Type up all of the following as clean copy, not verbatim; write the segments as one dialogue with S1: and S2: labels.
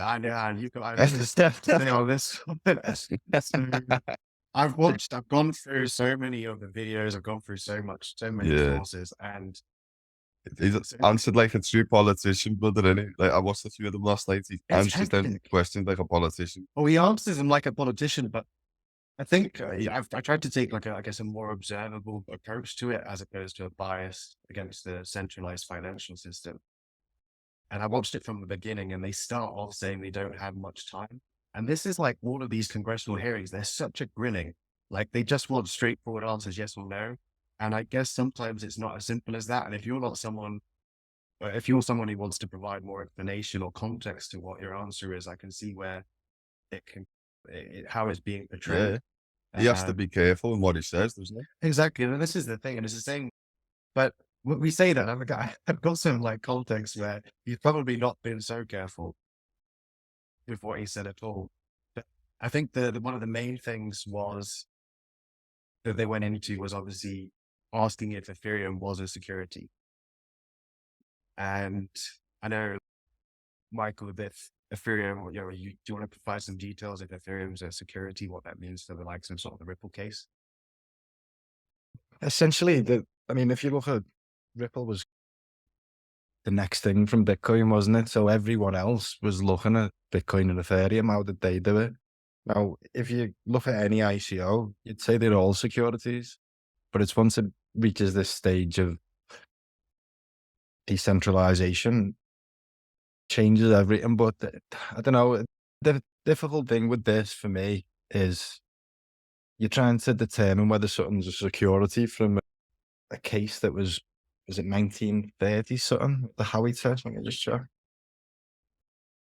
S1: I know, and you can, I say all this. I've gone through so many of the videos, I've gone through so many
S2: Yeah.
S1: courses, and
S2: He's
S1: so
S2: answered like a true politician, brother, innit? Like, I watched a few of them last night. He
S1: it's
S2: answered them
S1: hectic.
S2: questions like a politician.
S1: Well, he answers them like a politician, but I think yeah, I tried to take like I guess a more observable approach to it as opposed to a bias against the centralized financial system. And I watched it from the beginning, and they start off saying they don't have much time. And this is like all of these congressional hearings, they're such a grilling. Like they just want straightforward answers, yes or no. And I guess sometimes it's not as simple as that. And if you're not someone, if you're someone who wants to provide more explanation or context to what your answer is, I can see where it can, how it's being
S2: Yeah.
S1: portrayed.
S2: He has to
S1: Um,
S2: be careful in what he says, doesn't he?
S1: exactly. And this is the thing. And it's the same. But we say that, I've got some like context where he's probably not been so careful with what he said at all. But I think the one of the main things was that they went into was obviously asking if Ethereum was a security. And I know, Michael, if Ethereum, do you want to provide some details if Ethereum is a security, what that means for the likes of sort of the Ripple case?
S3: Essentially, I mean, if you look at Ripple was the next thing from Bitcoin, wasn't it? So everyone else was looking at Bitcoin and Ethereum. How did they do it? Now, if you look at any ICO, you'd say they're all securities, but it's once it reaches this stage of decentralization, changes everything. But I don't know. The difficult thing with this for me is you're trying to determine whether something's a security from a case that was it 1930 something? The Howey test? Let me just check.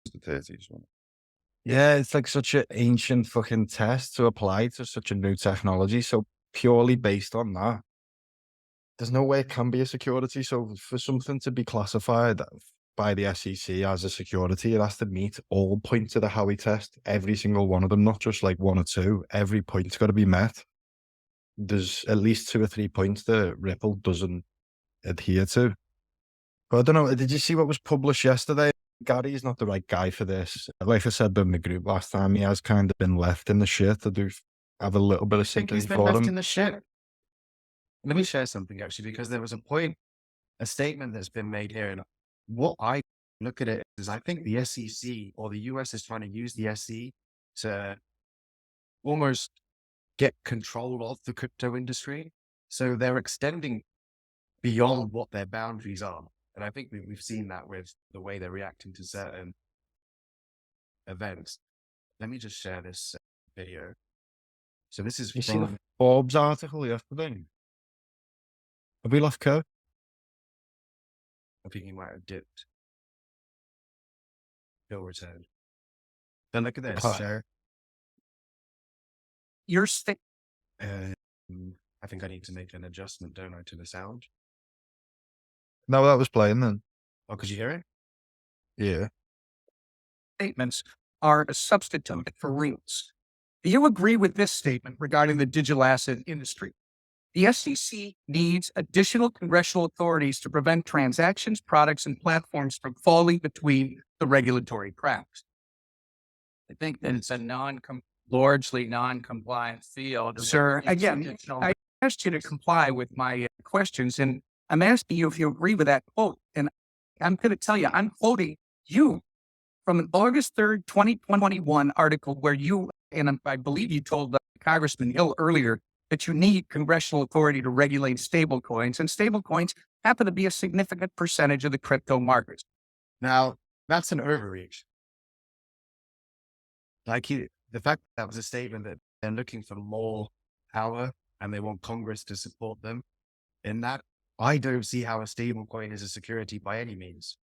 S2: It's the 30s one.
S3: Yeah, it's like such an ancient fucking test to apply to such a new technology. So purely based on that, there's no way it can be a security. So for something to be classified by the SEC as a security, it has to meet all points of the Howey test, every single one of them, not just like one or two. Every point's got to be met. There's at least 2 or 3 points that Ripple doesn't adhere to. But I don't know, did you see what was published yesterday? Gary's not the right guy for this. Like I said in the group last time, he has kind of been left in the shit. Have a little bit of
S1: I think
S3: sympathy
S1: he's been
S3: for
S1: left
S3: him.
S1: in the shit. Let me share something actually, because there was a statement that's been made here. And what I look at it is I think the SEC or the US is trying to use the SEC to almost get control of the crypto industry. So they're extending beyond what their boundaries are. And I think we've seen that with the way they're reacting to certain events. Let me just share this video. So this is
S3: You see the
S1: from,
S3: Forbes article yesterday? Have we lost Kurt?
S1: I think he might have dipped. He'll return. Then look at this. So
S4: Your state.
S1: I think I need to make an adjustment, don't I, to the sound?
S3: No, that was playing then.
S1: Oh, could you hear it?
S3: Yeah.
S4: Statements are a substitute for rules. Do you agree with this statement regarding the digital asset industry? The SEC needs additional congressional authorities to prevent transactions, products, and platforms from falling between the regulatory cracks. I think that it's a largely non-compliant field. Sir, again, I asked you to comply with my questions, and I'm asking you if you agree with that quote. And I'm going to tell you, I'm quoting you from an August 3rd, 2021 article where you, and I believe you told Congressman Hill earlier that you need congressional authority to regulate stablecoins, and stablecoins happen to be a significant percentage of the crypto markets.
S1: Now, that's an overreach. Like the fact that was a statement that they're looking for more power and they want Congress to support them in that, I don't see how a stablecoin is a security by any means.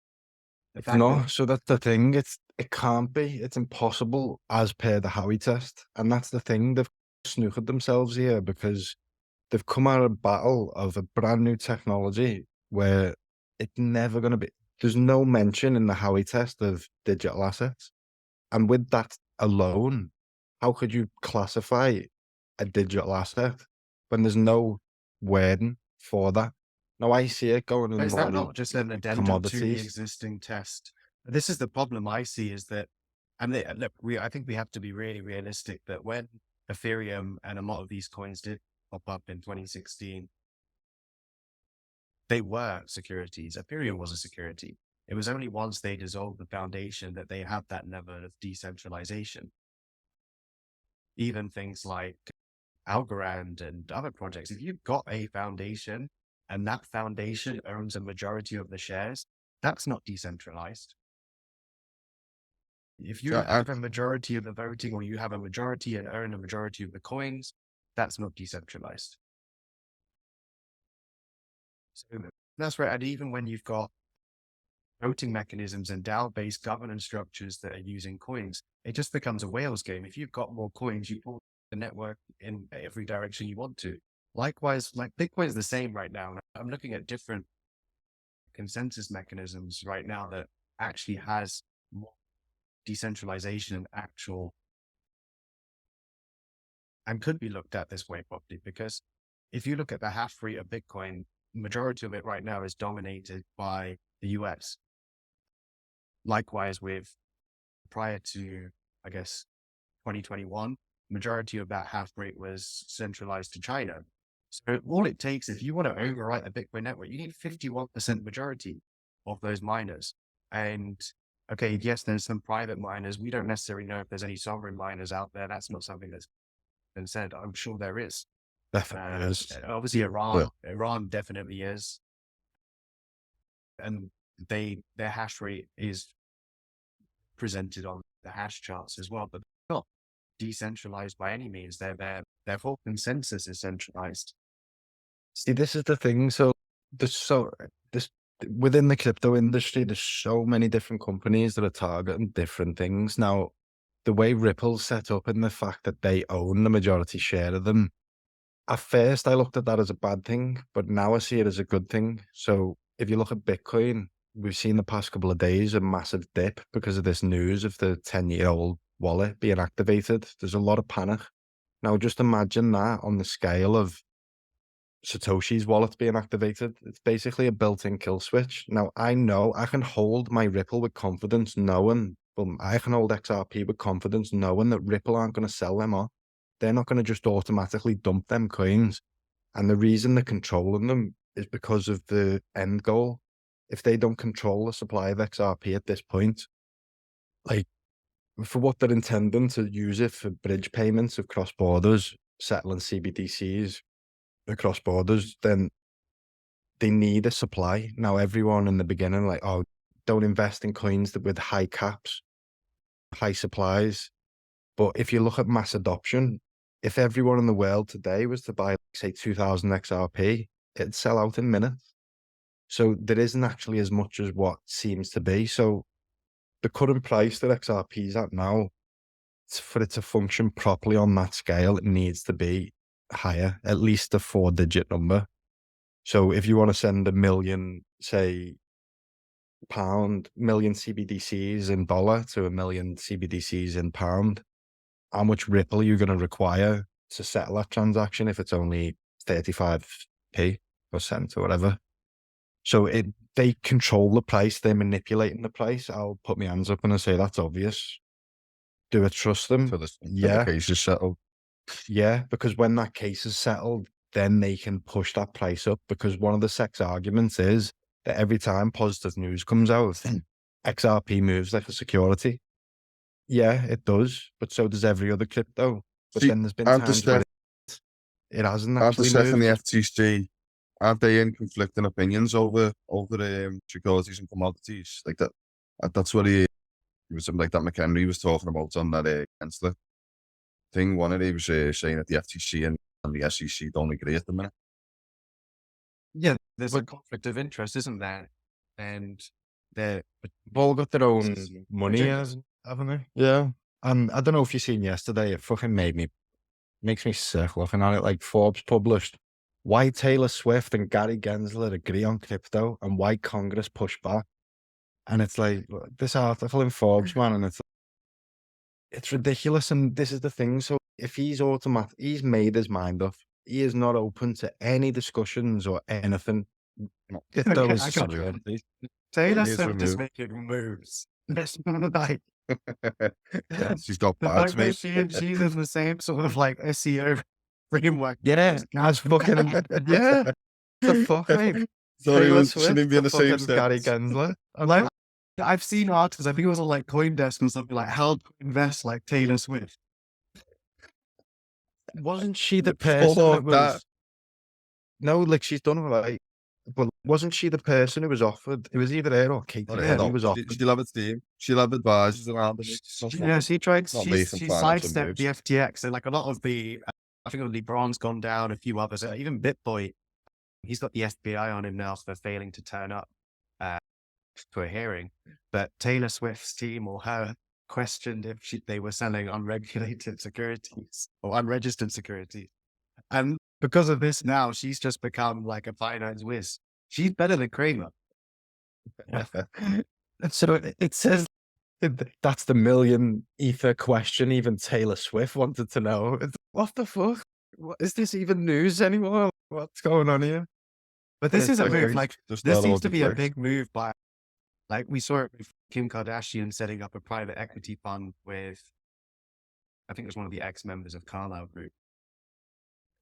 S3: No, so that's the thing. It can't be. It's impossible as per the Howey test. And that's the thing. They've snookered themselves here because they've come out of a battle of a brand new technology where it's never going to be. There's no mention in the Howey test of digital assets. And with that alone, how could you classify a digital asset when there's no wording for that? Now, I see it going in
S1: Is that
S3: more
S1: not just an addendum to the
S3: commodities.
S1: existing test? This is the problem I see, is that And look, I think we have to be really realistic that when Ethereum and a lot of these coins did pop up in 2016, they were securities. Ethereum was a security. It was only once they dissolved the foundation that they had that level of decentralization. Even things like Algorand and other projects, if you've got a foundation and that foundation owns a majority of the shares, that's not decentralized. If you have a majority of the voting, or you have a majority and own a majority of the coins, that's not decentralized. So that's right. And even when you've got voting mechanisms and DAO-based governance structures that are using coins, it just becomes a whales game. If you've got more coins, you pull the network in every direction you want to. Likewise, like Bitcoin is the same right now. I'm looking at different consensus mechanisms right now that actually has more decentralization and actual, and could be looked at this way properly, because if you look at the hash rate of Bitcoin, majority of it right now is dominated by the US. Likewise, with prior to, I guess, 2021, majority of that hash rate was centralized to China. So all it takes, if you want to overwrite a Bitcoin network, you need 51% majority of those miners. And okay, yes, there's some private miners. We don't necessarily know if there's any sovereign miners out there. That's not something that's been said. I'm sure there is.
S3: Definitely is.
S1: Obviously, Iran definitely is. And their hash rate is presented on the hash charts as well, but they're not decentralized by any means. Their whole consensus is centralized.
S3: See, this is the thing. So within the crypto industry, there's so many different companies that are targeting different things. Now, the way Ripple's set up and the fact that they own the majority share of them, at first I looked at that as a bad thing, but now I see it as a good thing. So if you look at Bitcoin, we've seen the past couple of days a massive dip because of this news of the 10-year-old wallet being activated. There's a lot of panic. Now, just imagine that on the scale of Satoshi's wallet being activated. It's basically a built-in kill switch. Now, I know I can hold my Ripple with confidence knowing, well, I can hold XRP with confidence knowing that Ripple aren't going to sell them off. They're not going to just automatically dump them coins. And the reason they're controlling them is because of the end goal. If they don't control the supply of XRP at this point, like for what they're intending to use it for bridge payments of cross borders, settling CBDCs across borders, then they need a supply. Now, everyone in the beginning, like, oh, don't invest in coins with high caps, high supplies. But if you look at mass adoption, if everyone in the world today was to buy, say, 2,000 XRP, it'd sell out in minutes. So there isn't actually as much as what seems to be. So the current price that XRP is at now, for it to function properly on that scale, it needs to be higher, at least a 4-digit number. So if you want to send 1 million, say, million CBDCs in dollar to 1 million CBDCs in pound, how much Ripple are you going to require to settle that transaction if it's only 35p or cents or whatever? So they control the price, they're manipulating the price. I'll put my hands up and I say that's obvious. Do I trust them?
S2: So the
S3: case is settled. Yeah, because when that case is settled, then they can push that price up, because one of the SEC's arguments is that every time positive news comes out, XRP moves like a security. Yeah, it does, but so does every other crypto. But then there's been times where it hasn't actually moved.
S2: And the FTC, aren't they in conflicting opinions over securities and commodities like that? That's what he was something like that. McHenry was talking about on that Gensler thing. One of he was saying that the FTC and the SEC don't agree at the minute.
S1: Yeah, there's a conflict of interest, isn't there? And they've
S3: all got their own money, haven't they? Yeah. And I don't know if you seen yesterday, it fucking makes me sick looking at it. Like Forbes published why Taylor Swift and Gary Gensler agree on crypto and why Congress pushed back. And it's like this article in Forbes, man, and it's ridiculous. And this is the thing. So if he's made his mind up. He is not open to any discussions or anything.
S1: Taylor Swift is making moves. Like
S2: She's got
S1: The
S2: bags,
S1: fact that
S2: mate.
S1: she's in the same sort of like SEO framework.
S3: Yeah, as fucking yeah. The fuck, mate.
S2: Thought
S3: Taylor
S2: shouldn't
S3: Swift
S2: be in
S3: to
S2: the same
S3: fucking Gary
S2: sentence.
S3: Gensler.
S1: I'm like, I've seen articles, I think it was on like CoinDesk or something like how to invest like Taylor Swift.
S3: Wasn't she the person that
S2: Fuck that.
S3: was? No, like she's done right. But wasn't she the person who was offered? It was either her or Katie
S2: Not
S1: Yeah,
S2: her,
S3: Perry
S2: though.
S3: was offered.
S2: She'll have a team. She'll have advisors around them.
S1: Yeah, she tried,
S2: Not
S1: she
S2: making financial
S1: sidestepped the
S2: moves.
S1: FTX and like a lot of the, I think LeBron's gone down, a few others, even BitBoy, he's got the FBI on him now for failing to turn up for a hearing. But Taylor Swift's team or her questioned if they were selling unregulated securities or unregistered securities. And because of this now, she's just become like a finance whiz. She's better than Kramer.
S3: So it says that's the million ether question even Taylor Swift wanted to know. What the fuck? What, is this even news anymore? What's going on here?
S1: But this is a
S2: Like,
S1: move. Like
S2: just
S1: this
S2: not all
S1: seems to
S2: the
S1: be a
S2: clicks.
S1: big move by, like we saw it with Kim Kardashian setting up a private equity fund with, I think it was one of the ex-members of Carlyle Group.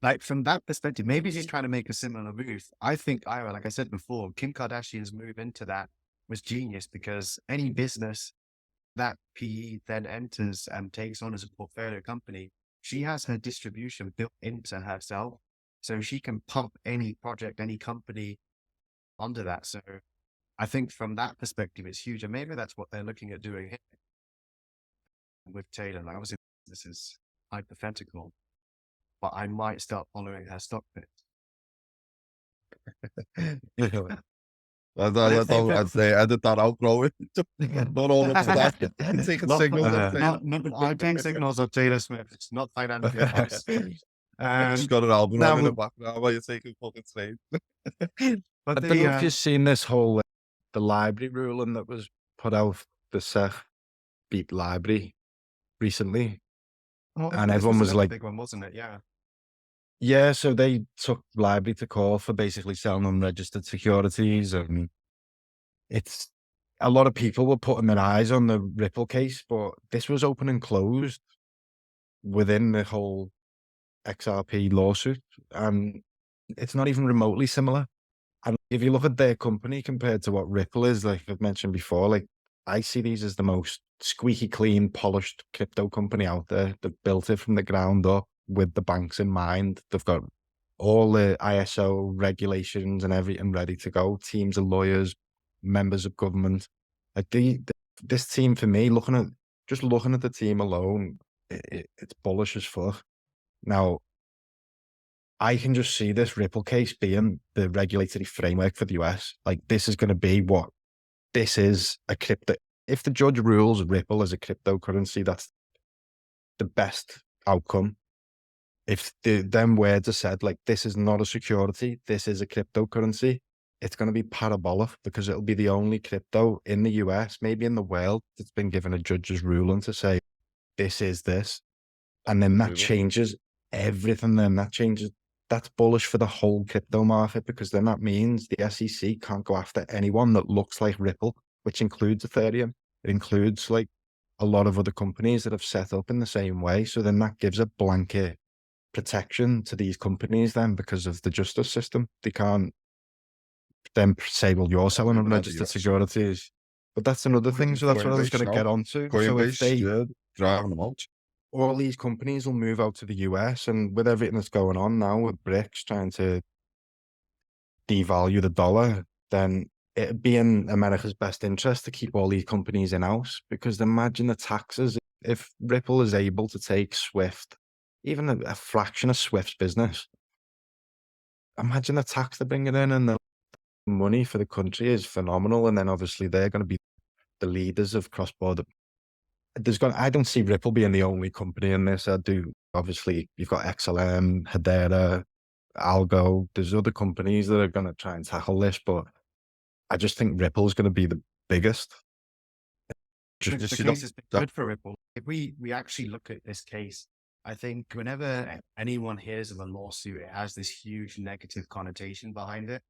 S1: Like from that perspective, maybe she's trying to make a similar move. I think, like I said before, Kim Kardashian's move into that was genius because any business that PE then enters and takes on as a portfolio company, she has her distribution built into herself. So she can pump any project, any company onto that. So I think from that perspective, it's huge. And maybe that's what they're looking at doing here with Taylor. Like obviously, this is hypothetical, but I might start following her stock picks.
S2: I'd say edit that out, grow it. Not all up to that. Taking signals off Taylor.
S1: I'm taking signals of Taylor Swift. It's not financial advice.
S2: Just got an album
S3: now
S2: on in the
S3: we-
S2: background while you're taking fucking trade.
S1: But
S3: I don't know if you've seen this whole the library ruling that was put out the Seth beat library recently. And everyone was like,
S1: big one, wasn't it? Yeah.
S3: yeah, so they took library to court for basically selling unregistered securities. And it's a lot of people were putting their eyes on the Ripple case, but this was open and closed within the whole XRP lawsuit. And it's not even remotely similar. And if you look at their company compared to what Ripple is, like I've mentioned before, like I see these as the most squeaky clean, polished crypto company out there. They've built it from the ground up with the banks in mind. They've got all the ISO regulations and everything ready to go. Teams of lawyers, members of government. Like this team for me, looking at the team alone, it's bullish as fuck. Now, I can just see this Ripple case being the regulatory framework for the US. Like this is going to be what this is a crypto. If the judge rules Ripple as a cryptocurrency, that's the best outcome. If them words are said like this is not a security, this is a cryptocurrency, it's going to be parabolic because it'll be the only crypto in the US, maybe in the world, that's been given a judge's ruling to say this is this. And then that changes everything. That's bullish for the whole crypto market because then that means the SEC can't go after anyone that looks like Ripple, which includes Ethereum. It includes like a lot of other companies that have set up in the same way. So then that gives a blanket protection to these companies then because of the justice system. They can't then say, well, you're selling unregistered securities. But that's another thing. So that's what I was going to get onto. So if they
S2: driving them out.
S3: all these companies will move out to the US, and with everything that's going on now with BRICS trying to devalue the dollar, then it'd be in America's best interest to keep all these companies in-house because imagine the taxes. If Ripple is able to take Swift, even a fraction of Swift's business, imagine the tax they're bringing in and the money for the country is phenomenal. And then obviously they're going to be the leaders of cross-border. I don't see Ripple being the only company in this. I do. Obviously, you've got XLM, Hedera, Algo. There's other companies that are going to try and tackle this, but I just think Ripple is going to be the biggest.
S1: The case has been good for Ripple. If we actually look at this case, I think whenever anyone hears of a lawsuit, it has this huge negative connotation behind it.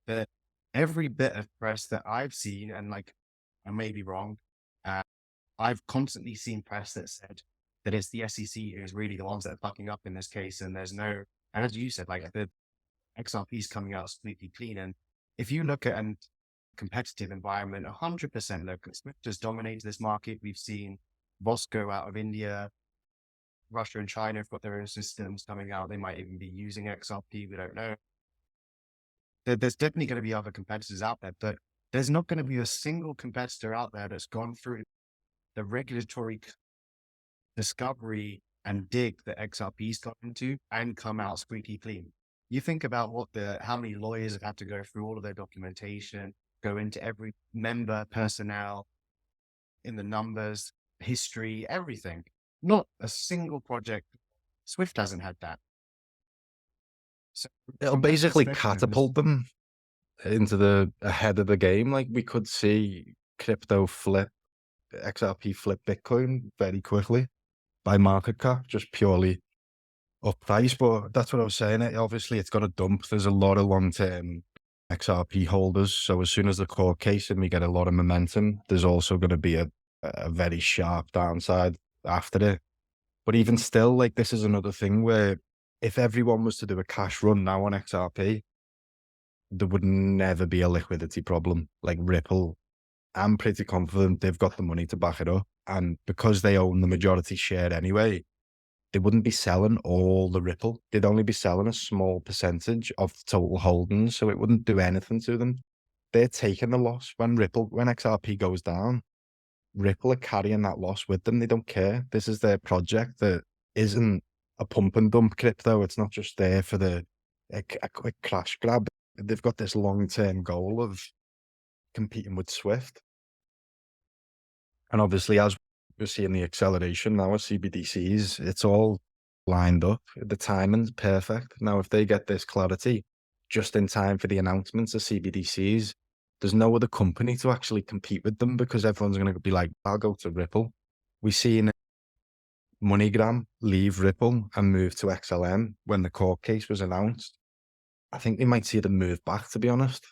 S1: But every bit of press that I've seen, and like I may be wrong, I've constantly seen press that said that it's the SEC who's really the ones that are fucking up in this case. And there's no, and as you said, like the XRP is coming out completely clean. And if you look at a competitive environment, 100% local Swift just dominates this market. We've seen Bosco out of India, Russia and China have got their own systems coming out. They might even be using XRP. We don't know. There's definitely going to be other competitors out there, but there's not going to be a single competitor out there that's gone through the regulatory discovery and dig that XRP's got into and come out squeaky clean. You think about how many lawyers have had to go through all of their documentation, go into every member personnel in the numbers, history, everything. Not a single project. Swift hasn't had that. So
S3: It'll
S1: from that
S3: basically
S1: perspective,
S3: catapult them into the ahead of the game. Like we could see crypto flip, XRP flip Bitcoin very quickly by market cap, just purely up price. But that's what I was saying. Obviously, it's got a dump. There's a lot of long-term XRP holders. So as soon as the court case and we get a lot of momentum, there's also going to be a very sharp downside after it. But even still, like this is another thing where if everyone was to do a cash run now on XRP, there would never be a liquidity problem. Like Ripple, I'm pretty confident they've got the money to back it up. And because they own the majority share anyway, they wouldn't be selling all the Ripple. They'd only be selling a small percentage of the total holdings. So it wouldn't do anything to them. They're taking the loss when XRP goes down. Ripple are carrying that loss with them. They don't care. This is their project that isn't a pump and dump crypto. It's not just there for a quick cash grab. They've got this long-term goal of competing with Swift. And obviously, as we're seeing the acceleration now of CBDCs, it's all lined up. The timing's perfect. Now, if they get this clarity just in time for the announcements of CBDCs, there's no other company to actually compete with them because everyone's going to be like, I'll go to Ripple. We've seen MoneyGram leave Ripple and move to XLM when the court case was announced. I think we might see them move back, to be honest,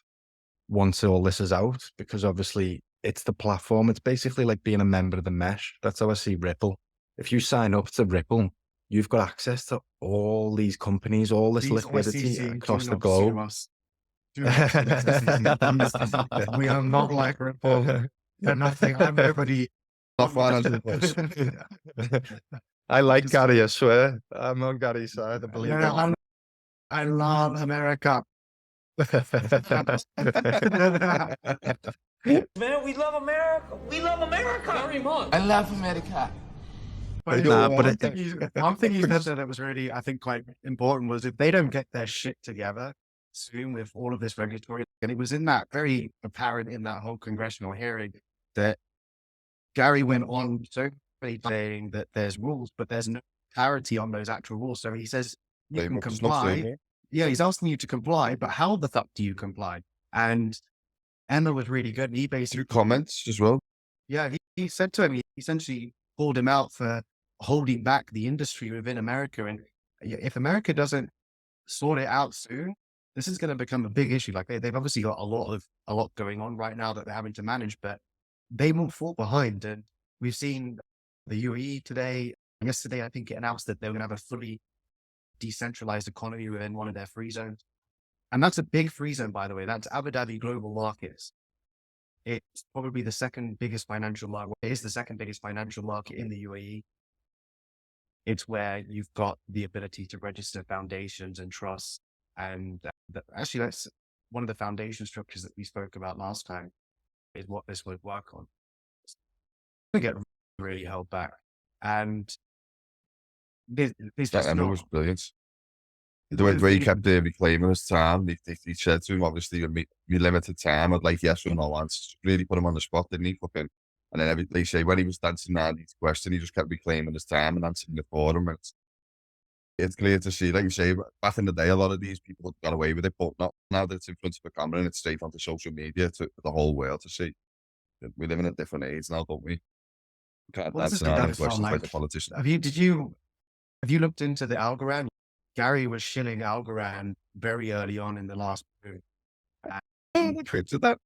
S3: once all this is out, because obviously it's the platform. It's basically like being a member of the mesh. That's how I see Ripple. If you sign up to Ripple, you've got access to all these companies, all this liquidity across the globe.
S1: We are not like Ripple. They're nothing. I'm nobody.
S2: Not financial advice.
S3: I like Gary, I swear. I'm on Gary's side, I believe.
S1: Yeah, I love America.
S5: Man, we love America. We love America very much.
S6: I love America.
S1: But
S3: Nah, but
S1: one thing you said that was really, I think, quite important was if they don't get their shit together soon with all of this regulatory, and it was in that very apparent in that whole congressional hearing that Gary went on so saying that there's rules, but there's no clarity on those actual rules. So he says you can comply. Yeah, he's asking you to comply, but how the fuck do you comply? And Emma was really good. And he basically
S2: comments as well.
S1: Yeah, he said to him, he essentially called him out for holding back the industry within America. And if America doesn't sort it out soon, this is going to become a big issue. Like they've obviously got a lot going on right now that they're having to manage, but they won't fall behind. And we've seen the UAE today, yesterday, I think it announced that they're going to have a fully decentralized economy within one of their free zones. And that's a big free zone, by the way. That's Abu Dhabi Global Markets. It's probably the second biggest financial market. It is the second biggest financial market in the UAE. It's where you've got the ability to register foundations and trusts. And actually, that's one of the foundation structures that we spoke about last time is what this would work on. It's going to get really held back. And this
S2: That Emma was brilliant. The way he kept reclaiming his time, he said to him, obviously, me limited time, I'd like yes or no answers. Really put him on the spot, didn't he? And then they say when he was dancing around each question, he just kept reclaiming his time and answering it for him. It's clear to see, like you say, back in the day, a lot of these people got away with it, but not now that it's in front of a camera and it's straight onto social media to the whole world to see. We live in a different age now, don't we? Can't answer any questions like the politicians.
S1: Have you looked into the Algorand? Gary was shilling Algorand very early on in the last period.
S2: Trips at that.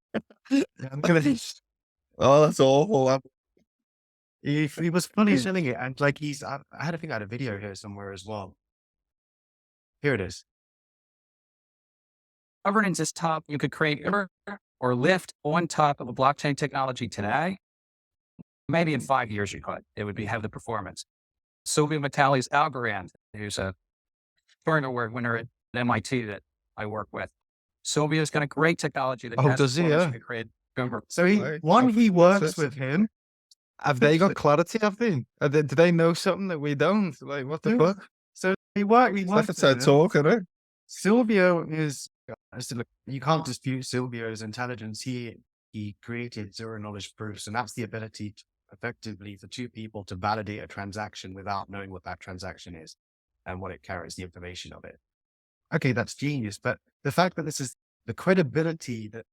S2: Oh, that's awful.
S1: He was funny selling it, and like I think I had a video here somewhere as well. Here it is.
S4: Governance is tough. You could create or lift on top of a blockchain technology today. Maybe in 5 years you could. It would have the performance. Sylvia Vitale's Algorand, who's a Turing Award winner at MIT that I work with. Sylvia's got a great technology that has
S3: does he?
S4: performance
S3: Yeah.
S4: to create government.
S1: So he works with him.
S3: Have they got clarity? Have they? Do they know something that we don't? Like, what the
S1: Yeah.
S3: fuck?
S1: So he works
S2: It's like a
S1: with
S2: TED
S1: him.
S2: talk, isn't it?
S1: Silvio is, you can't dispute Silvio's intelligence. He created zero knowledge proofs, and that's the ability to effectively for two people to validate a transaction without knowing what that transaction is and what it carries, the information of it. Okay, that's genius. But the fact that this is the credibility that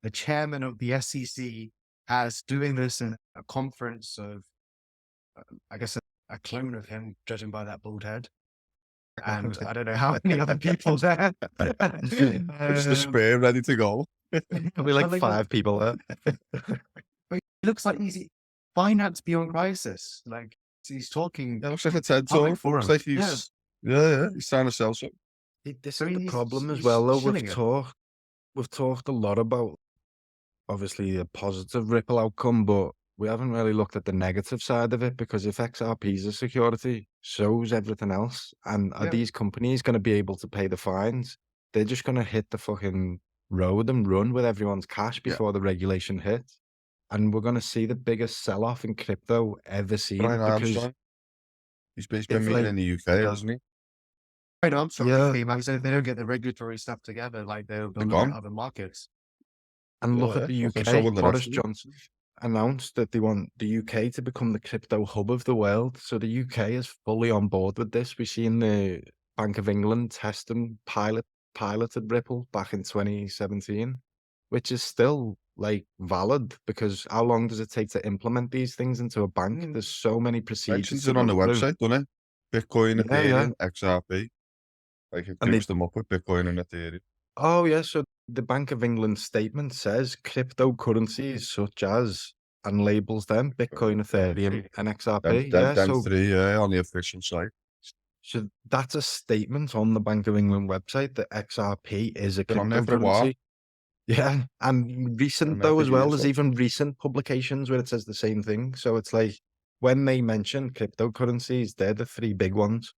S1: the chairman of the SEC has doing this in a conference of, I guess, a clone of him, judging by that bald head. And I don't know how many other people there.
S2: It's the spare ready to go.
S3: There'll be like 5 people there.
S1: But it looks like he's finance beyond crisis. Like he's talking.
S2: Yeah, looks like a TED
S1: Public
S2: talk.
S1: forum.
S2: Looks like he's he's trying to sell something.
S3: This
S1: So
S3: is the
S1: he's-
S3: problem as
S1: he's
S3: well, though.
S1: shilling it.
S3: We've talked a lot about, obviously, a positive Ripple outcome, but we haven't really looked at the negative side of it, because if XRP is a security, so is everything else. And are
S1: Yeah.
S3: these companies going to be able to pay the fines? They're just going to hit the fucking road and run with everyone's cash
S2: Yeah.
S3: before the regulation hits. And we're going to see the biggest sell-off in crypto ever seen.
S2: Brian
S3: because
S2: Armstrong. He's been
S3: if,
S2: meeting
S3: like-
S2: in the UK, hasn't he?
S1: Right on. So
S3: Yeah.
S1: if they don't get the regulatory stuff together, like they'll
S2: They're
S1: look
S2: gone.
S1: at other markets.
S3: And look
S2: Yeah,
S3: at the
S2: okay,
S3: UK.
S2: so will the
S3: Boris
S2: rest of them.
S3: Johnson announced that they want the UK to become the crypto hub of the world. So the UK is fully on board with this. We've seen the Bank of England test and piloted Ripple back in 2017, which is still like valid, because how long does it take to implement these things into a bank?
S1: Mm.
S3: There's so many procedures.
S2: Mentions
S3: to
S2: it on the
S3: go through.
S2: website, doesn't it? Bitcoin,
S3: Yeah, yeah.
S2: Ethereum, XRP. Like it
S3: And they-
S2: groups them up with Bitcoin and Ethereum.
S3: Oh, yeah. So the Bank of England statement says cryptocurrencies such as, and labels them Bitcoin, Ethereum, and XRP.
S2: Them
S3: So,
S2: three, on the official site.
S3: so that's a statement on the Bank of England website that XRP is a
S2: Been on there for a while.
S3: cryptocurrency. Yeah. And recent,
S2: And
S3: though,
S2: I
S3: as
S2: think it
S3: well,
S2: is,
S3: there's
S2: though.
S3: even recent publications where it says the same thing. So it's like when they mention cryptocurrencies, they're the 3 big ones.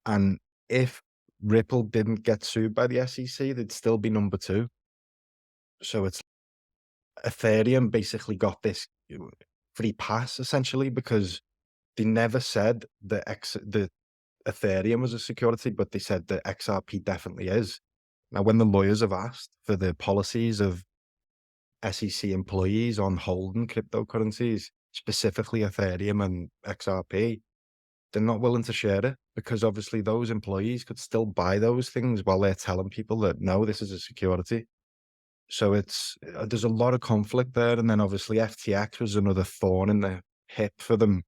S3: And if Ripple didn't get sued by the SEC, they'd still be number 2. So it's Ethereum basically got this free pass essentially, because they never said that the Ethereum was a security, but they said that XRP definitely is. Now, when the lawyers have asked for the policies of SEC employees on holding cryptocurrencies, specifically Ethereum and XRP, they're not willing to share it, because obviously those employees could still buy those things while they're telling people that no, this is a security. So it's there's a lot of conflict there. And then obviously FTX was another thorn in the hip for them,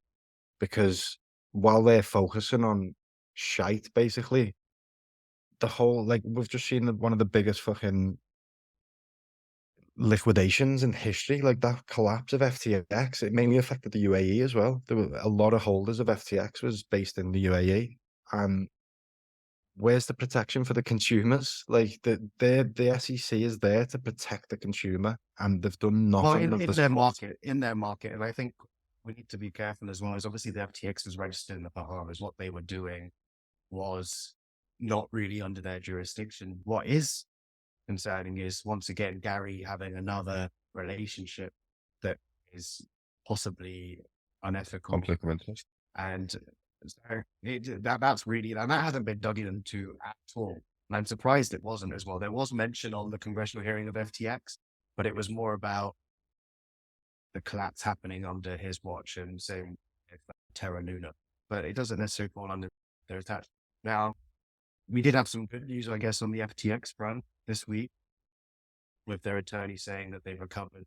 S3: because while they're focusing on shite, basically, the whole, like, we've just seen one of the biggest fucking liquidations in history, like that collapse of FTX. It mainly affected the UAE as well. There were a lot of holders of FTX was based in the UAE. And where's the protection for the consumers? Like the SEC is there to protect the consumer, and they've done
S1: Well,
S3: nothing.
S1: in
S3: of the
S1: their
S3: sort.
S1: market, and I think we need to be careful as well. Is obviously the FTX was registered in the Bahamas. What they were doing was not really under their jurisdiction. What is concerning is, once again, Gary having another relationship that is possibly unethical,
S2: Conflict of interest.
S1: and so that's really, and that hasn't been dug into at all. And I'm surprised it wasn't as well. There was mention on the congressional hearing of FTX, but it was more about the collapse happening under his watch and saying Terra Luna, but it doesn't necessarily fall under their attached. Now, we did have some good news, I guess, on the FTX front this week, with their attorney saying that they've recovered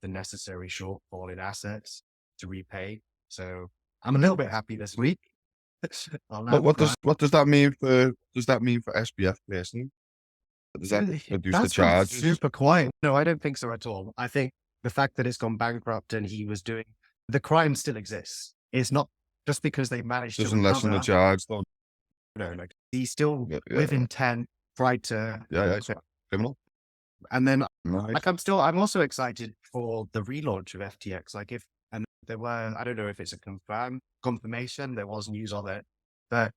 S1: the necessary shortfall in assets to repay. So I'm a little bit happy this week. On that
S2: But what
S1: front.
S2: does that mean for SBF personally? Does that reduce the
S1: That's been
S2: charge?
S1: super quiet. No, I don't think so at all. I think the fact that it's gone bankrupt and he was doing the crime still exists. It's not just because they managed to
S2: Doesn't lessen the
S1: recover,
S2: charge, though.
S1: like he still
S2: Yeah,
S1: with intent tried to,
S2: yeah, it's criminal.
S1: and then
S2: Right.
S1: like I'm also excited for the relaunch of FTX. Like and there were, I don't know if it's a confirmation, there was news on it, but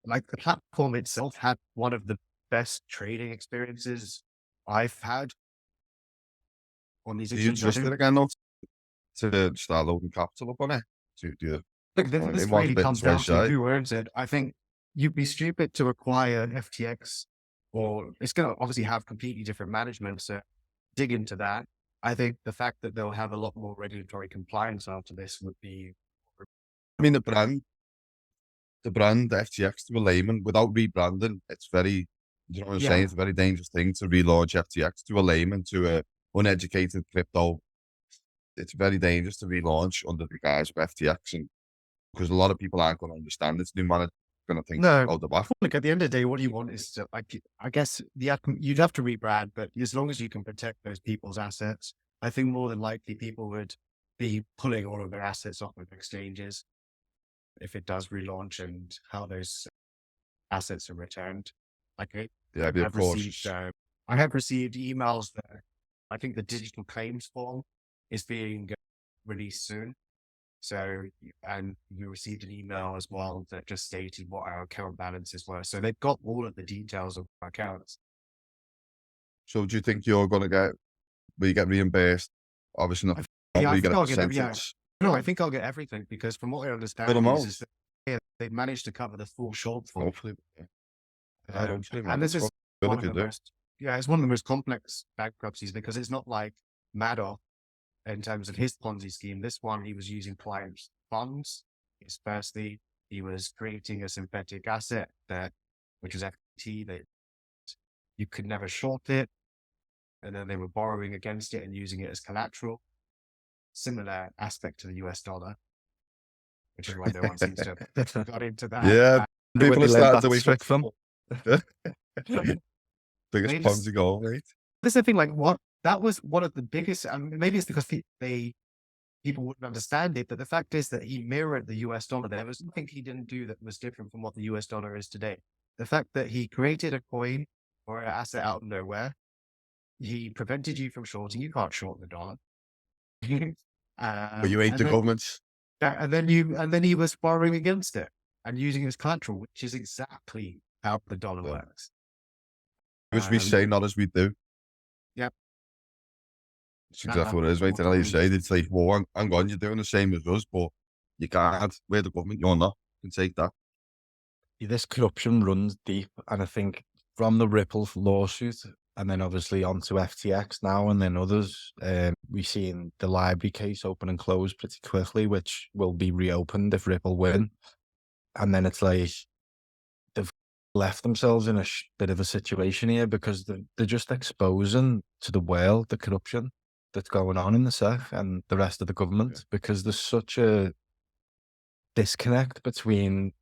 S1: like the platform itself had one of the best trading experiences I've had on these
S2: Do you
S1: exchanges.
S2: trust it again, though, to start loading capital up on it? Do you?
S1: Look,
S2: Well,
S1: this
S2: it was a
S1: really
S2: bit
S1: comes down
S2: shy.
S1: to who owns it. I think you'd be stupid to acquire FTX, or it's going to obviously have completely different management. So dig into that. I think the fact that they'll have a lot more regulatory compliance after this would be.
S2: I mean, the brand FTX to a layman without rebranding, it's very, you know what I'm
S1: Yeah.
S2: saying? It's a very dangerous thing to relaunch FTX to a layman, to a uneducated crypto. It's very dangerous to relaunch under the guise of FTX, and because a lot of people aren't going to understand it's new money, going to think,
S1: No.
S2: oh, the back.
S1: Look, at the end of the day, what you want is to, like, I guess you'd have to rebrand, but as long as you can protect those people's assets, I think more than likely people would be pulling all of their assets off of exchanges if it does relaunch and how those assets are returned. Like
S2: Yeah, of course.
S1: I have received emails that I think the digital claims form is being released soon. So, and we received an email as well that just stated what our account balances were. So they've got all of the details of our accounts.
S2: So do you think you're going to will you get reimbursed? Obviously not.
S1: Yeah,
S2: will you get a
S1: I'll get it,
S2: percentage?
S1: No, I think I'll get everything because from what I understand,
S2: Good amount.
S1: is that they've managed to cover the full shortfall.
S2: Hopefully. Hopefully, man.
S1: And this is
S2: Good
S1: one
S2: if
S1: of
S2: you
S1: the
S2: do.
S1: most, it's one of the most complex bankruptcies because it's not like Madoff in terms of his Ponzi scheme. This one, he was using clients' funds. Firstly, he was creating a synthetic asset which was FT, that you could never short it. And then they were borrowing against it and using it as collateral. Similar aspect to the US dollar, which is why no one seems to have got into that.
S2: Yeah, people are starting to wake
S3: trick from.
S2: Biggest
S1: They just-
S2: Ponzi goal, right?
S1: This is the thing, like that was one of the biggest, maybe it's because people wouldn't understand it, but the fact is that he mirrored the US dollar. There was nothing he didn't do that was different from what the US dollar is today. The fact that he created a coin or an asset out of nowhere, he prevented you from shorting. You can't short the dollar.
S2: But you hate
S1: and
S2: the
S1: then-
S2: government.
S1: and then he was borrowing against it and using it as collateral, which is exactly how the dollar
S2: Yeah.
S1: works.
S2: Which we say, not as we do.
S1: Yep.
S2: That's exactly what it is, right? And as you say, they'd say, well, hang on, you're doing the same as us, but you can't. We're the government, you're not. You can take that.
S3: This corruption runs deep, and I think from the Ripple lawsuit, and then obviously onto FTX now, and then others, we've seen the library case open and close pretty quickly, which will be reopened if Ripple win. And then it's like they've left themselves in a bit of a situation here because they're just exposing to the world the corruption that's going on in the SEC and the rest of the government, because there's such a disconnect between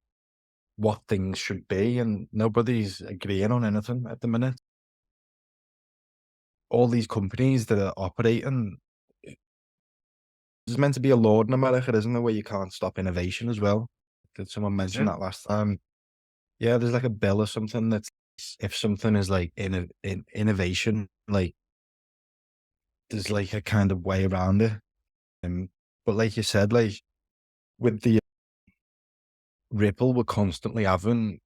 S3: what things should be, and nobody's agreeing on anything at the minute. All these companies that are operating, there's meant to be a law in America, isn't there, where you can't stop innovation as well? Did someone mention that last time? Yeah, there's like a bill or something that's, if something is like innovation, like there's like a kind of way around it. But like you said, like with the Ripple, we're constantly having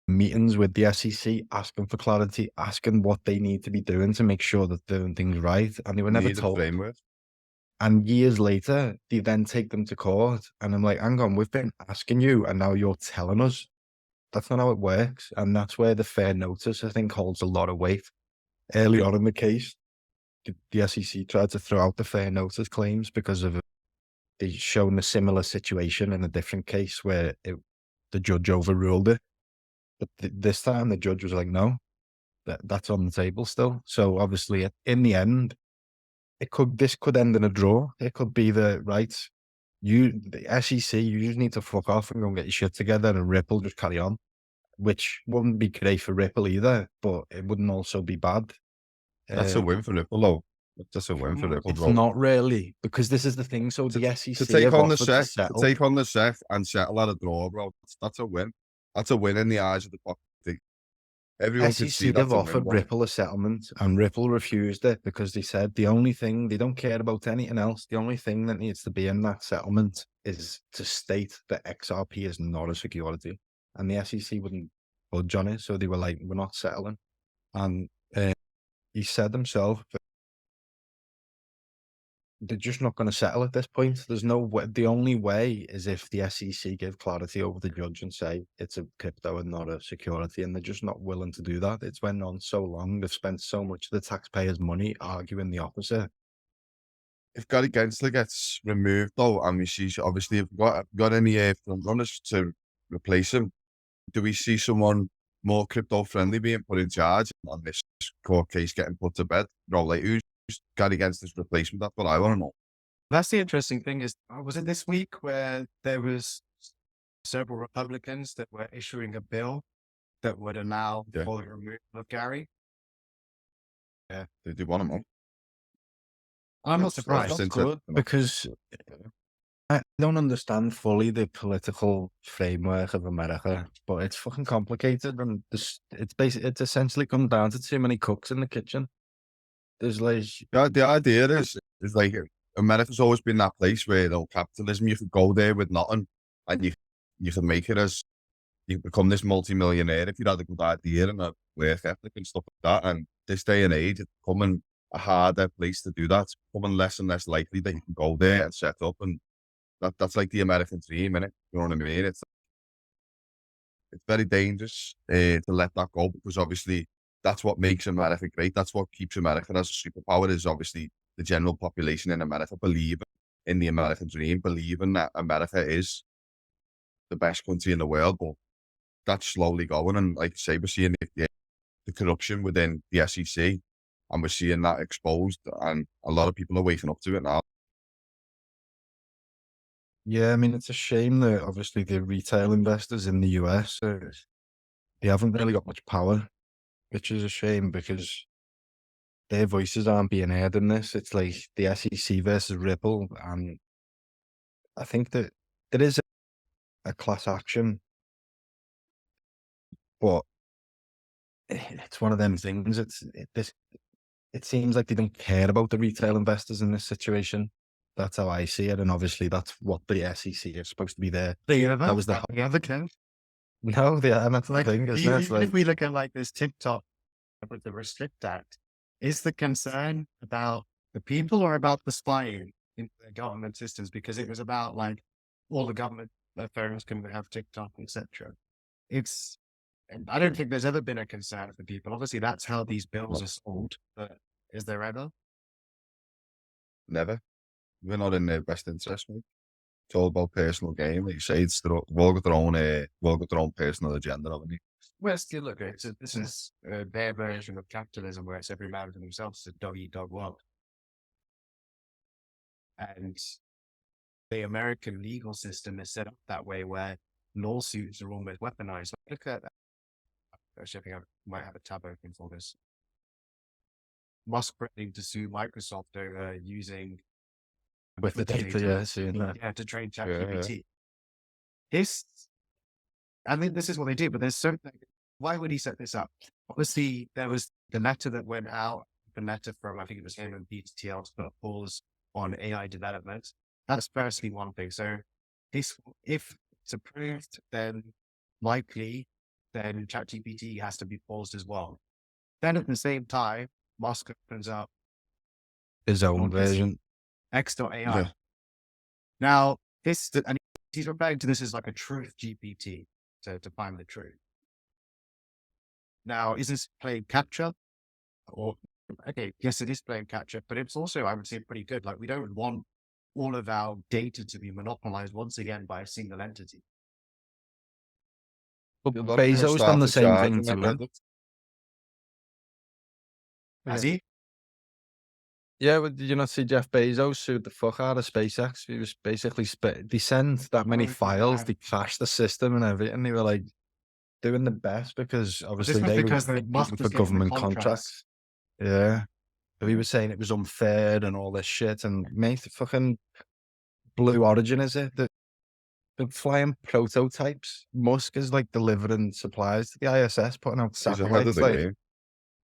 S3: meetings with the SEC, asking for clarity, asking what they need to be doing to make sure that they're doing things right. And they were never
S2: Need a
S3: told.
S2: framework.
S3: And years later, they then take them to court. And I'm like, hang on, we've been asking you, and now you're telling us. That's not how it works. And that's where the fair notice, I think, holds a lot of weight. Early on in the case, the SEC tried to throw out the fair notice claims because of they shown a similar situation in a different case where the judge overruled it. But this time, the judge was like, no, that's on the table still. So obviously, in the end, this could end in a draw. It could be the SEC, you just need to fuck off and go and get your shit together, and Ripple just carry on, which wouldn't be great for Ripple either, but it wouldn't also be bad.
S2: That's a win for Ripple, though. That's a win for Ripple,
S3: It's
S2: bro.
S3: not really, because this is the thing. So the
S2: To
S3: SEC
S2: take
S3: have
S2: on the
S3: offered to
S2: SEC, to
S3: settle.
S2: take on the SEC and settle at a draw, bro. That's a win. That's a win in the eyes of the public. Everyone can see
S3: SEC
S2: that's
S3: have
S2: a win,
S3: offered
S2: bro.
S3: Ripple a settlement, and Ripple refused it because they said the only thing, they don't care about anything else. The only thing that needs to be in that settlement is to state that XRP is not a security, and the SEC wouldn't budge on it. So they were like, "We're not settling." And he said himself, they're just not going to settle at this point. There's no way. The only way is if the SEC give clarity over the judge and say it's a crypto and not a security, and they're just not willing to do that. It's went on so long. They've spent so much of the taxpayers' money arguing the opposite.
S2: If Gary Gensler gets removed, though, and we see, obviously, if we've got any front runners to replace him, do we see someone more crypto-friendly being put in charge on this court case getting put to bed? Bro, like, who's Gary Gensler's replacement? That's what I want to know.
S1: That's the interesting thing is, was it this week where there was several Republicans that were issuing a bill that would allow
S2: Yeah.
S1: for the removal of Gary?
S2: Yeah, they do want him on.
S1: I'm not
S2: That's
S1: surprised.
S2: interesting.
S3: Good, because I don't understand fully the political framework of America, but it's fucking complicated, and it's essentially come down to too many cooks in the kitchen. There's like,
S2: The idea is like, America's always been that place where, capitalism, you could go there with nothing and you can make it as, you become this multi-millionaire if you had a good idea and a work ethic and stuff like that. And this day and age, it's becoming a harder place to do that. It's becoming less and less likely that you can go there and set up, and that's like the American dream, innit? You know what I mean? It's very dangerous to let that go, because obviously that's what makes America great. That's what keeps America as a superpower, is obviously the general population in America believing in the American dream, believing that America is the best country in the world. But that's slowly going, and like I say, we're seeing the corruption within the SEC, and we're seeing that exposed, and a lot of people are waking up to it now.
S3: yeah, I mean, it's a shame that obviously the retail investors in the US, they haven't really got much power, which is a shame because their voices aren't being heard in this. It's like the SEC versus Ripple, and I think that there is a class action, but it's one of them things. It seems like they don't care about the retail investors in this situation. That's how I see it, and obviously that's what the SEC is supposed to be there. That was the
S1: other can.
S3: no, and that's the
S1: Like,
S3: thing, isn't
S1: even
S3: it? It's like,
S1: if we look at like this TikTok with the Restrict Act, is the concern about the people or about the spying in the government systems? Because it was about like all the government firms can have TikTok, etc. And I don't think there's ever been a concern for people. Obviously, that's how these bills are sold. But is there ever?
S2: Never. We're not in their best interest, mate. It's all about personal gain. Like you say, they've all got their own personal agenda, haven't they?
S1: Well, still, look, this is their version of capitalism where it's every man for themselves, it's a dog eat dog world. And the American legal system is set up that way where lawsuits are almost weaponized. Look at that. Actually, I think I might have a tab open for this. Musk threatening to sue Microsoft over using
S3: with the data, yeah, seeing that.
S1: Yeah, to train ChatGPT. I mean, this is what they do, but there's certain. Why would he set this up? Obviously, there was the letter that went out, the letter from, I think it was him and Peter Thiel, to put a pause on AI development. That's firstly one thing. So if it's approved, then likely, then ChatGPT has to be paused as well. Then at the same time, Musk opens up
S3: His own version.
S1: X.ai.
S2: Yeah.
S1: Now, and he's referring to this as like a truth GPT to find the truth. Now, is this playing capture? Or, okay, yes, it is playing capture, but it's also, I would say, pretty good. Like, we don't want all of our data to be monopolized once again by a single entity.
S3: But
S2: A lot of people
S3: Bezos
S2: start
S3: done the
S2: to
S3: same
S2: charge
S3: thing
S2: in
S3: to
S2: that
S3: him.
S2: method.
S1: Has he?
S3: Yeah, but did you not see Jeff Bezos sued the fuck out of SpaceX? He was basically they sent that many files, they crashed the system and everything. They were like doing the best because obviously
S1: was
S3: they
S1: because
S3: were
S1: Musk
S3: looking
S1: was
S3: for
S1: getting the
S3: government
S1: contracts.
S3: contracts. Yeah. So he was saying it was unfair and all this shit. And mate, the fucking Blue Origin, is it? The flying prototypes. Musk is like delivering supplies to the ISS, putting out
S2: He's ahead of
S3: satellites.
S2: the
S3: Like,
S2: game.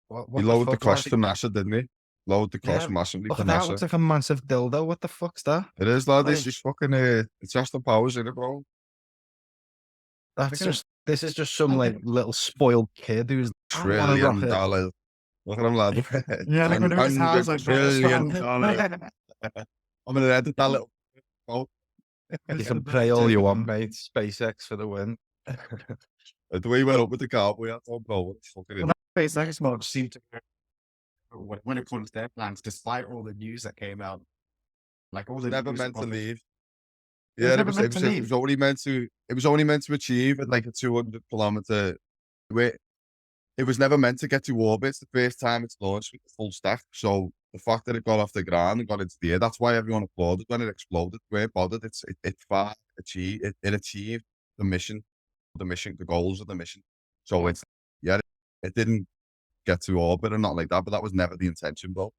S3: what
S2: He
S3: the
S2: lowered the
S3: fuck,
S2: cost
S3: lad?
S2: for NASA, didn't he? Lowered the cost
S3: Yeah,
S2: massively
S3: look
S2: for
S3: at that.
S2: NASA.
S3: Looks like a massive dildo. What the fuck's that?
S2: It is, lad.
S3: Like,
S2: It's fucking, it's Austin Powers in it, bro.
S3: that's
S1: Look at
S3: just, this is just some like little spoiled kid who's, I want a
S2: $1 trillion.
S3: rocket.
S2: Look at him, lad.
S1: Yeah, look at his house, like,
S2: $100 billion. I'm going to edit that little. Oh,
S3: You can pray all you want, mate. SpaceX for the win.
S2: the way he went up with the cowboy, I thought, bro, what the fuck it is?
S1: SpaceX much seemed to when it comes to their plans, despite all the news that came out, like all the
S2: Never
S1: news
S2: meant to
S1: about it.
S2: leave.
S1: It was
S2: Yeah,
S1: never meant to
S2: it
S1: leave.
S2: was only meant to. It was only meant to achieve at like a 200-kilometer. It was never meant to get to orbit. It's the first time it's launched with the full stack. So the fact that it got off the ground and got into the air, that's why everyone applauded when it exploded. We weren't bothered. It far achieved. It achieved the mission, the goals of the mission. So it didn't get to orbit or not like that, but that was never the intention, bro.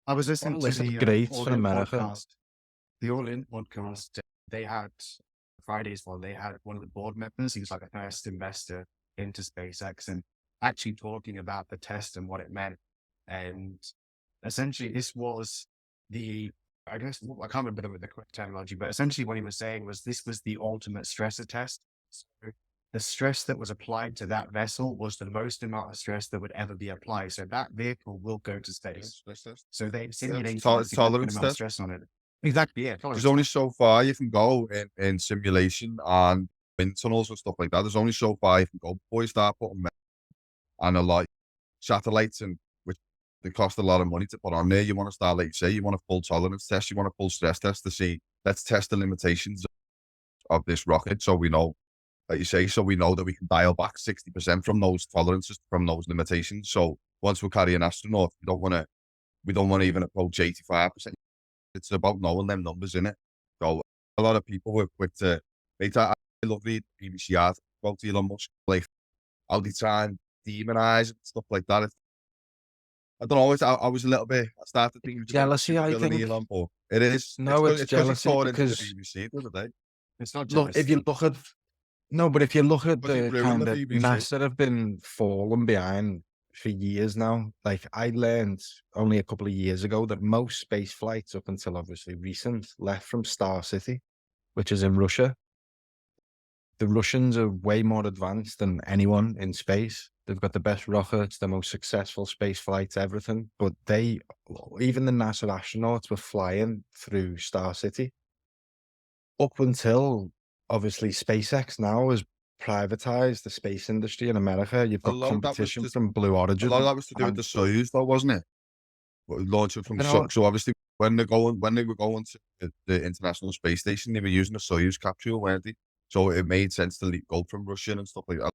S1: I was listening
S3: Well,
S1: to
S3: this is
S1: the
S3: great
S1: All
S3: for
S1: In
S3: America.
S1: podcast. The All In podcast. They had Friday's one. They had one of the board members. He was like a first investor into SpaceX and actually talking about the test and what it meant. And essentially, this was I guess I can't remember the correct terminology, but essentially what he was saying was this was the ultimate stressor test. So the stress that was applied to that vessel was the most amount of stress that would ever be applied. So that vehicle will go to space. So they simulated a significant
S2: tolerance
S1: amount of
S2: test.
S1: stress on it. Exactly, yeah.
S2: There's only so far you can go in simulation and wind tunnels and stuff like that. There's only so far you can go before you start putting and a lot satellites, and which they cost a lot of money to put on there. You want to start, like you say, you want a full tolerance test, you want a full stress test to see, let's test the limitations of this rocket. So we know, like you say, so we know that we can dial back 60% from those tolerances, from those limitations. So once we carry an astronaut, we don't want to even approach 85%. It's about knowing them numbers, in it. So a lot of people with mate, I love the BBC article about Elon Musk, like how they try and demonize and stuff like that. I don't know. I was a little bit. I started thinking
S3: Jealousy, I think.
S2: Elon, but it is.
S3: No, it's jealousy
S2: caught into the
S3: because
S2: BBC the other day.
S1: It's not
S3: look, if you look at but if you look at
S2: But they
S3: the
S2: ruined
S3: kind
S2: the
S3: of
S2: BBC.
S3: NASA have been falling behind for years now. Like I learned only a couple of years ago that most space flights up until obviously recent left from Star City, which is in Russia. The Russians are way more advanced than anyone in space. They've got the best rockets, the most successful space flights, everything. But even the NASA astronauts were flying through Star City up until obviously SpaceX now has privatized the space industry in America. You've got competition from Blue Origin.
S2: A lot of that was to do with the Soyuz, though, wasn't it? Launching from so obviously when they were going to the International Space Station, they were using a Soyuz capsule, weren't they? So it made sense to go from Russia and stuff like that.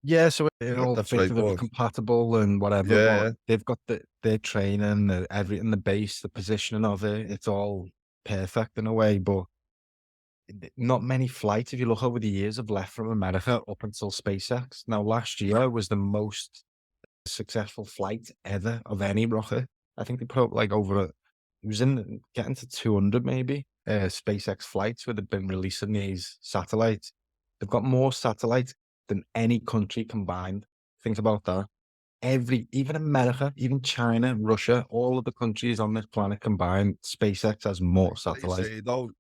S3: Yeah, so it all
S2: That's
S3: fits
S2: straightforward.
S3: compatible and whatever.
S2: Yeah.
S3: But they've got their training, everything, the base, the positioning of it. It's all perfect in a way, but not many flights, if you look over the years, have left from America up until SpaceX. Now, last year was the most successful flight ever of any rocket. I think they put up like it was getting to 200 maybe SpaceX flights where they've been releasing these satellites. They've got more satellites than any country combined. Think about that. Even America, even China, Russia, all of the countries on this planet combined, SpaceX has more satellites.
S2: Say, though,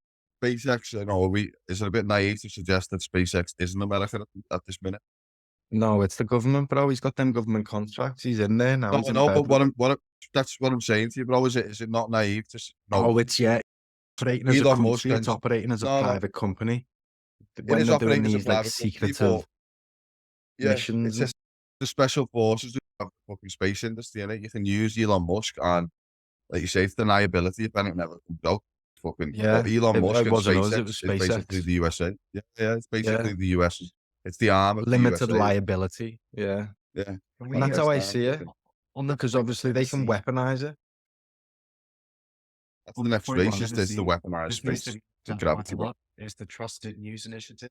S2: SpaceX, is it a bit naive to suggest that SpaceX isn't America at this minute?
S3: No, it's the government, bro. He's got them government contracts. He's in there now.
S2: No, but that's what I'm saying to you, bro. Is it not naive to? No,
S3: it's operating as a
S2: Elon Musk
S3: country. It's operating as a private company. When
S2: is
S3: they're doing
S2: operating as a
S3: these like
S2: private company,
S3: secretive
S2: yeah,
S3: missions.
S2: it's just the special forces who have the fucking space industry in it. You can use Elon Musk and, like you say, it's deniability if anything ever comes out. Fucking
S3: Yeah,
S2: but Elon Musk
S3: it
S2: and
S3: wasn't us,
S2: SpaceX
S3: it was
S2: is basically
S3: SpaceX.
S2: the USA. Yeah, it's basically the US. It's the arm of
S3: Limited
S2: the USA.
S3: liability. Yeah.
S2: Yeah.
S3: And that's how I see it. Because obviously they can weaponize it.
S2: That's the next race, is the weaponized space. The gravity.
S1: Is the Trusted News Initiative.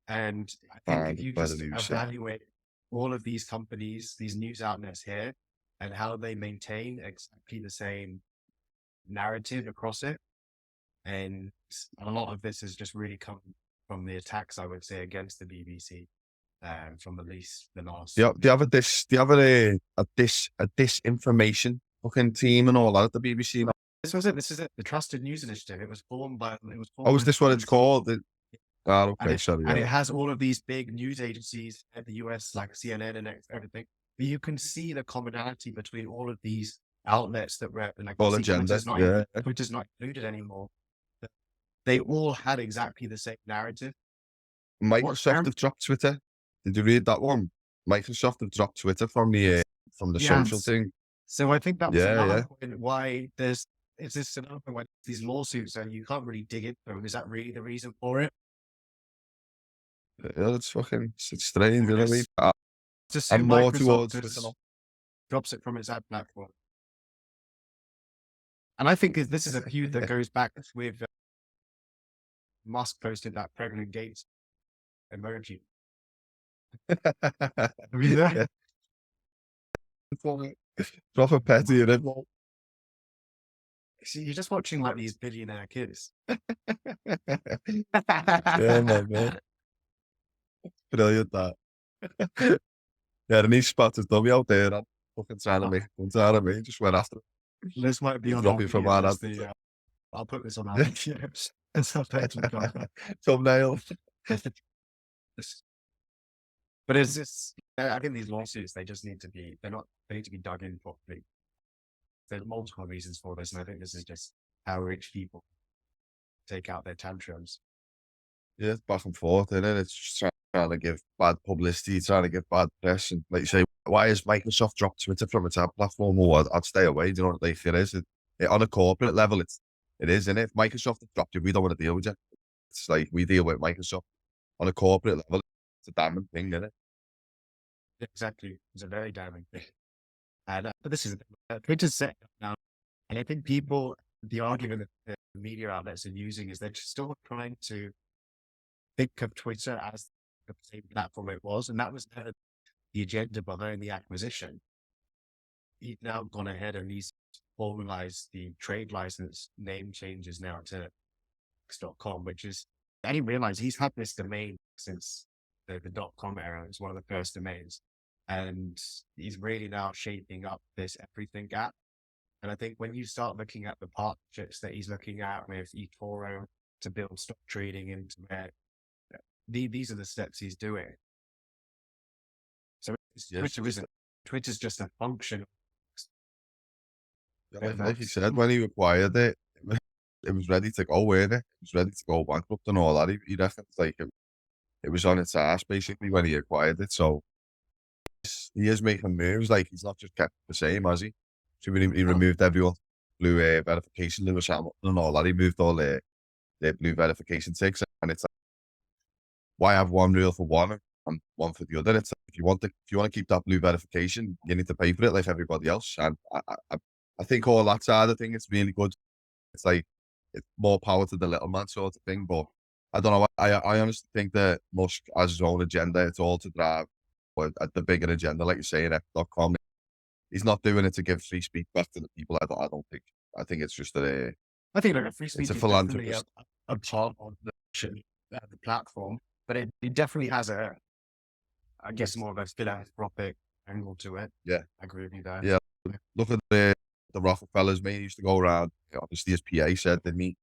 S1: And I think if you just evaluate all of these companies, these news outlets here, and how they maintain exactly the same narrative across it. And a lot of this has just really come from the attacks, I would say, against the BBC, from at least the last.
S2: Do you have a disinformation fucking team and all that at the BBC now?
S1: This was it. This is it. The Trusted News Initiative. It was formed by.
S2: Oh, is this what it's called? Okay, sorry.
S1: And it has all of these big news agencies at the US, like CNN and everything. But you can see the commonality between all of these outlets that were like
S2: All
S1: Twitter's
S2: agenda.
S1: Twitter's not included anymore. They all had exactly the same narrative.
S2: Microsoft have dropped Twitter. Did you read that one? Microsoft have dropped Twitter from the social thing.
S1: So I think that was
S2: Yeah,
S1: another point why it's this another point why these lawsuits and you can't really dig into them. Is that really the reason for it?
S2: Yeah, it's strange, you know what I mean?
S1: Just
S2: I'm more
S1: Microsoft
S2: towards
S1: just
S2: Twitter now.
S1: drops it from its ad platform. And I think this is a feud that goes back with Musk posted that pregnant Gates emoji.
S2: Yeah. Proper petty, isn't it?
S1: See, you're just watching like these billionaire kids.
S2: Yeah, man. Brilliant, that. Yeah, and he spotted dummy out there and fucking trying to make it. Trying to make, just went after it.
S1: This might be on
S2: Drop
S1: our
S2: it from
S1: video,
S2: our
S1: just
S2: ad.
S1: the, I'll put this on our video. It's not there to go.
S2: Thumbnail.
S1: But it's just, I think these lawsuits, they need to be dug in properly. There's multiple reasons for this, and I think this is just how rich people take out their tantrums.
S2: Yeah, it's back and forth, isn't it? It's just trying to give bad publicity, trying to give bad press. And like you say, why is Microsoft dropped Twitter from its ad platform? Or I'd stay away. Do you know what like it is? On a corporate level, it is, isn't it? If Microsoft have dropped you, we don't want to deal with you. It's like we deal with Microsoft. On a corporate level, it's a damning thing, isn't it?
S1: Exactly. It's a very damning thing. And, but this is, Twitter's set up now. And I think the argument that the media outlets are using is they're still trying to think of Twitter as the same platform it was. And that was the agenda behind the acquisition. He's now gone ahead and he's formalized the trade license name changes now to X.com, which is, I didn't realize he's had this domain since the .com era. It's one of the first domains. And he's really now shaping up this everything app. And I think when you start looking at the partnerships that he's looking at with eToro to build stock trading into where these are the steps he's doing. So Twitter's just a function.
S2: Like you said, when he acquired it, it was ready to go, wasn't it? It was ready to go bankrupt and all that. He reckons like it was on its ass basically when he acquired it. So he is making moves. Like he's not just kept the same, has he? So he removed everyone, blue verification, Lewis Hamilton and all that. He moved all the blue verification ticks, and it's like, why have one rule for one and one for the other? It's like, if you want to keep that blue verification, you need to pay for it like everybody else. And I think all that side of thing is really good. It's like it's more power to the little man sort of thing. But I don't know. I honestly think that Musk has his own agenda. It's all to drive at the bigger agenda, like you say, in X.com. He's not doing it to give free speech back to the people. I don't think. I think it's just
S1: I think like a free speech
S2: it's a
S1: is
S2: philanthropist.
S1: a part of the platform, but it definitely has I guess more of a philanthropic angle to it.
S2: Yeah,
S1: I agree with you there.
S2: Yeah, look at the Rockefellers, mate. He used to go around. Obviously, his PA said, didn't he?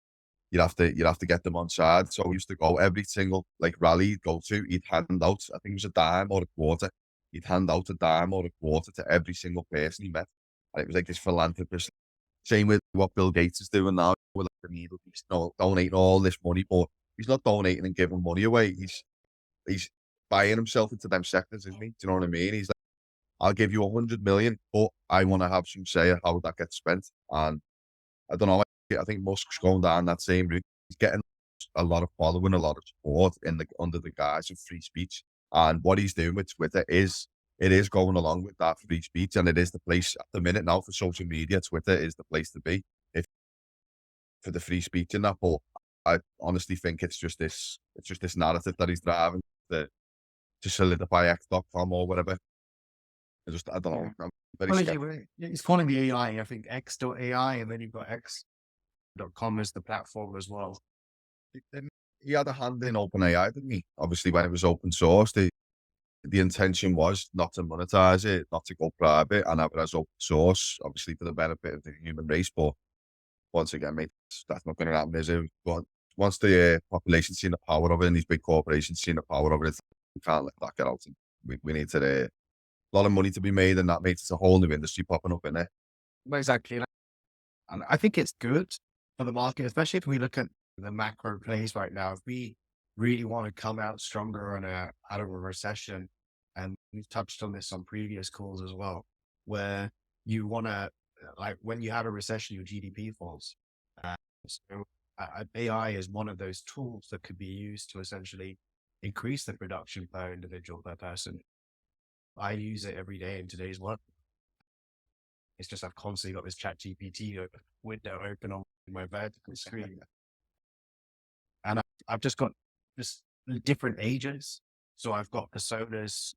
S2: You'd have to get them on side. So he used to go every single rally he'd go to. He'd hand out, I think it was a dime or a quarter. He'd hand out a dime or a quarter to every single person he met, and it was like this philanthropist. Same with what Bill Gates is doing now with the needle. He's donating all this money, but he's not donating and giving money away. He's buying himself into them sectors, isn't he? Do you know what I mean? He's like, I'll give you 100 million, but I want to have some say of how that gets spent. And I don't know. I think Musk's going down that same route. He's getting a lot of following, a lot of support under the guise of free speech. And what he's doing with Twitter is going along with that free speech, and it is the place at the minute now for social media. Twitter is the place to be for the free speech in that. But I honestly think it's just this narrative that he's driving to solidify X.com or whatever. I don't know. I'm very
S1: Well,
S2: skeptical.
S1: it's calling the AI, I think X.ai, and then you've got X.com as the platform as well.
S2: He had a hand in OpenAI, didn't he? Obviously, when it was open source, the intention was not to monetize it, not to go private, and have it as open source, obviously for the benefit of the human race. But once again, mate, that's not going to happen, is it? But once the population's seen the power of it and these big corporations seen the power of it, we can't let that get out. We need to, a lot of money to be made, and that makes a whole new industry popping up in there.
S1: Well, exactly. And I think it's good for the market, especially if we look at the macro plays right now. If we really want to come out stronger out of a recession, and we've touched on this on previous calls as well, where you want to, like when you have a recession, your GDP falls. So AI is one of those tools that could be used to essentially increase the production per individual, per person. I use it every day in today's work. It's just I've constantly got this chat GPT window open on my vertical screen. And I've just got just different ages. So I've got personas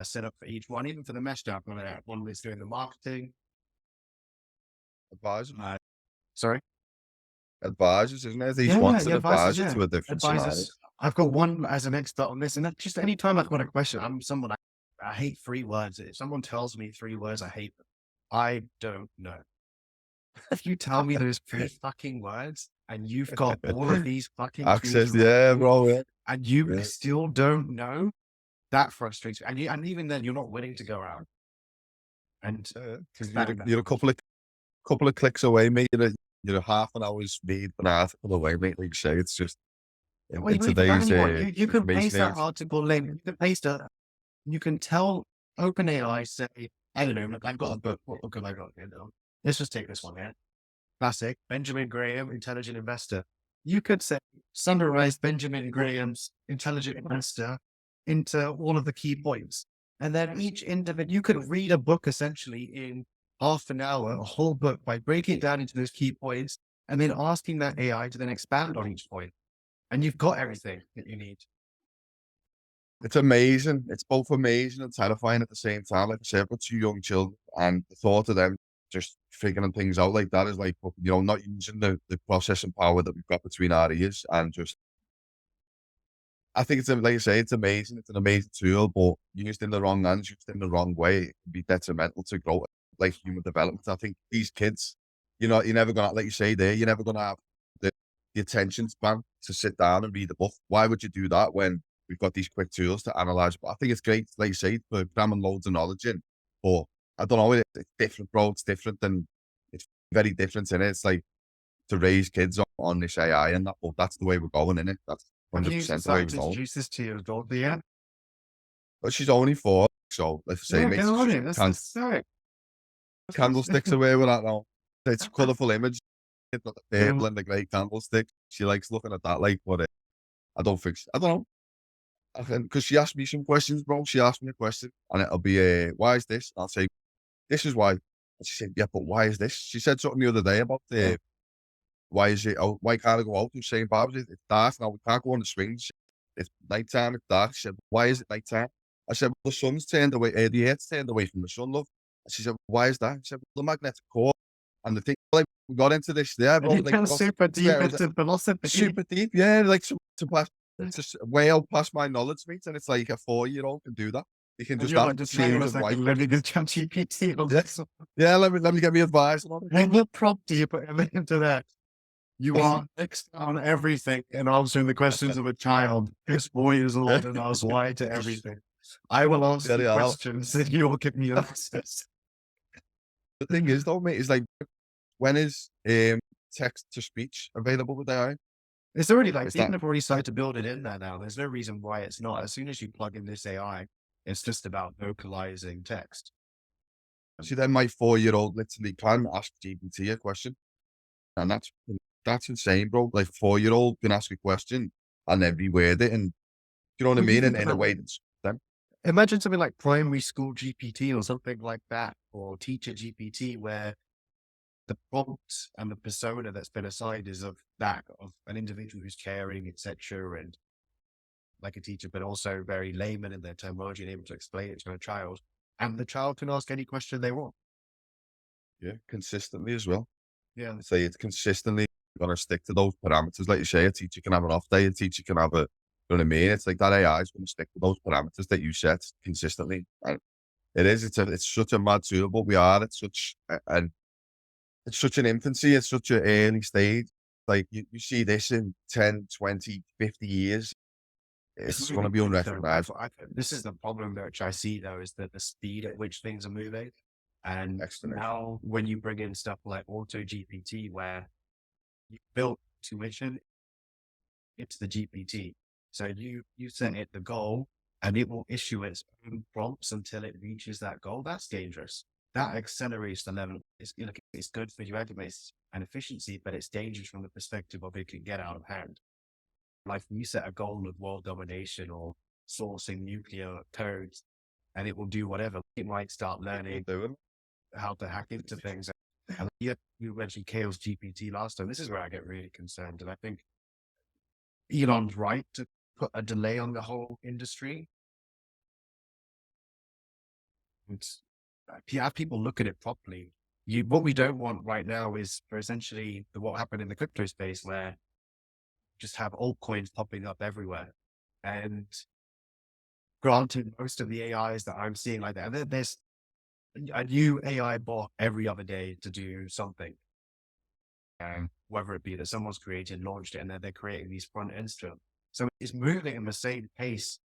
S1: set up for each one, even for the mesh app. I've got one that's doing the marketing.
S2: Advisors,
S1: Sorry?
S2: advisors, isn't it? Each
S1: Yeah,
S2: one's an
S1: advisors,
S2: advisor to a different scenario.
S1: Advisors. I've got one as an expert on this. And that just anytime I've got a question, I'm someone, I hate 3 words. If someone tells me 3 words, I hate them. I don't know. If you tell me those 3 fucking words and you've got all of these fucking
S2: Access,
S1: tools
S2: yeah, bro. Yeah.
S1: and you
S2: Yeah.
S1: still don't know, that frustrates me. And even then, you're not willing to go out. And
S2: You're a couple of clicks away, mate. You're a half an hour's speed for an article away, mate. Like you say, it's just in
S1: well,
S2: today's
S1: you can paste
S2: information
S1: that
S2: age.
S1: article link. You can paste it. You can tell OpenAI, say, I don't know, I've got a book. What book have I got here? Let's just take this one here. Classic, Benjamin Graham, Intelligent Investor. You could say, summarize Benjamin Graham's Intelligent Investor into all of the key points. And then each individual, you could read a book essentially in half an hour, a whole book, by breaking it down into those key points and then asking that AI to then expand on each point. And you've got everything that you need.
S2: It's amazing. It's both amazing and terrifying at the same time. Like I said, I've got 2 young children, and the thought of them just figuring things out like that is like, not using the processing power that we've got between our ears, and just, I think it's, like you say, it's amazing. It's an amazing tool, but used in the wrong hands, used in the wrong way, it can be detrimental to growth, like human development. I think these kids, you're never gonna, like you say there, you're never gonna have the attention span to sit down and read a book. Why would you do that when we've got these quick tools to analyze? But I think it's great, like you say, for cramming loads of knowledge in. But I don't know, it's different, bro. It's different, and it's very different in it. It's like to raise kids on this AI and that, but that's the way we're going, in it. That's
S1: Have you
S2: 100% the way
S1: decided
S2: we're
S1: to
S2: going.
S1: introduce this to your daughter yet?
S2: But she's only 4, so let's say, mate,
S1: get on it. That's necessary.
S2: candlesticks away with that now. It's colourful image. It's got the purple and the grey candlestick. She likes looking at that, like, but I don't know. I think, because she asked me some questions, bro. She asked me a question, and it'll be, why is this? I'll say, this is why. And she said, yeah, but why is this? She said something the other day about why is it? Oh, why can't I go out? And saying, Barbara, it's dark now. We can't go on the swings. It's nighttime. It's dark. She said, why is it nighttime? I said, well, the sun's turned away. The earth's turned away from the sun, love. And she said, why is that? I said, well, the magnetic core. And the thing, like, we got into this there, bro.
S1: You can super deep into philosophy.
S2: Super deep, yeah. Like, it's just way out past my knowledge, mate. And it's like a 4-year-old can do that. He can just have series of white.
S1: Let me get ChatGPT on this.
S2: Yeah, let me get me advice on it.
S1: And what prompt do you put into that? You are expert on everything and answering the questions of a child. This boy is old and asks why to everything. I will answer the questions and you will give me answers.
S2: The thing is, though, mate, is like, when is text to speech available with AI?
S1: It's already like, even if we already started to build it in there now, there's no reason why it's not. As soon as you plug in this AI, it's just about vocalizing text.
S2: See, then my 4-year-old literally can ask GPT a question. And that's insane, bro. Like, 4-year-old can ask a question and then reword it, and you know what I mean? In a way that's them.
S1: Imagine something like primary school GPT or something like that, or teacher GPT, where the prompt and the persona that's been assigned is of an individual who's caring, etc., and like a teacher, but also very layman in their terminology and able to explain it to a child. and the child can ask any question they want.
S2: Yeah, consistently as well.
S1: Yeah.
S2: Say it's consistently gonna stick to those parameters. Like you say, a teacher can have an off day, a teacher can have a, you know what I mean? It's like that AI is gonna stick to those parameters that you set consistently. And it's such a mad tool, but we are at such and it's such an infancy, it's such an early stage. Like you see this in 10, 20, 50 years, it's
S1: moving
S2: gonna be
S1: quick, though.
S2: unrecognizable.
S1: This is the problem which I see though, is that the speed at which things are moving. And
S2: Exponential.
S1: now when you bring in stuff like Auto GPT, where you built tuition into the GPT, so you set it the goal and it will issue its own prompts until it reaches that goal. That's dangerous. That accelerates the level. It's good for your database and efficiency, but it's dangerous from the perspective of it can get out of hand. Like you set a goal of world domination or sourcing nuclear codes, and it will do whatever. It might start learning how to hack into things. And you mentioned Chaos GPT last time. This is where I get really concerned. And I think Elon's right to put a delay on the whole industry. And have people look at it properly. What we don't want right now is for essentially what happened in the crypto space, where just have altcoins popping up everywhere. And granted, most of the AIs that I'm seeing like that, there's a new AI bot every other day to do something. Whether it be that someone's created, launched it, and then they're creating these front ends to them. So it's moving at the same pace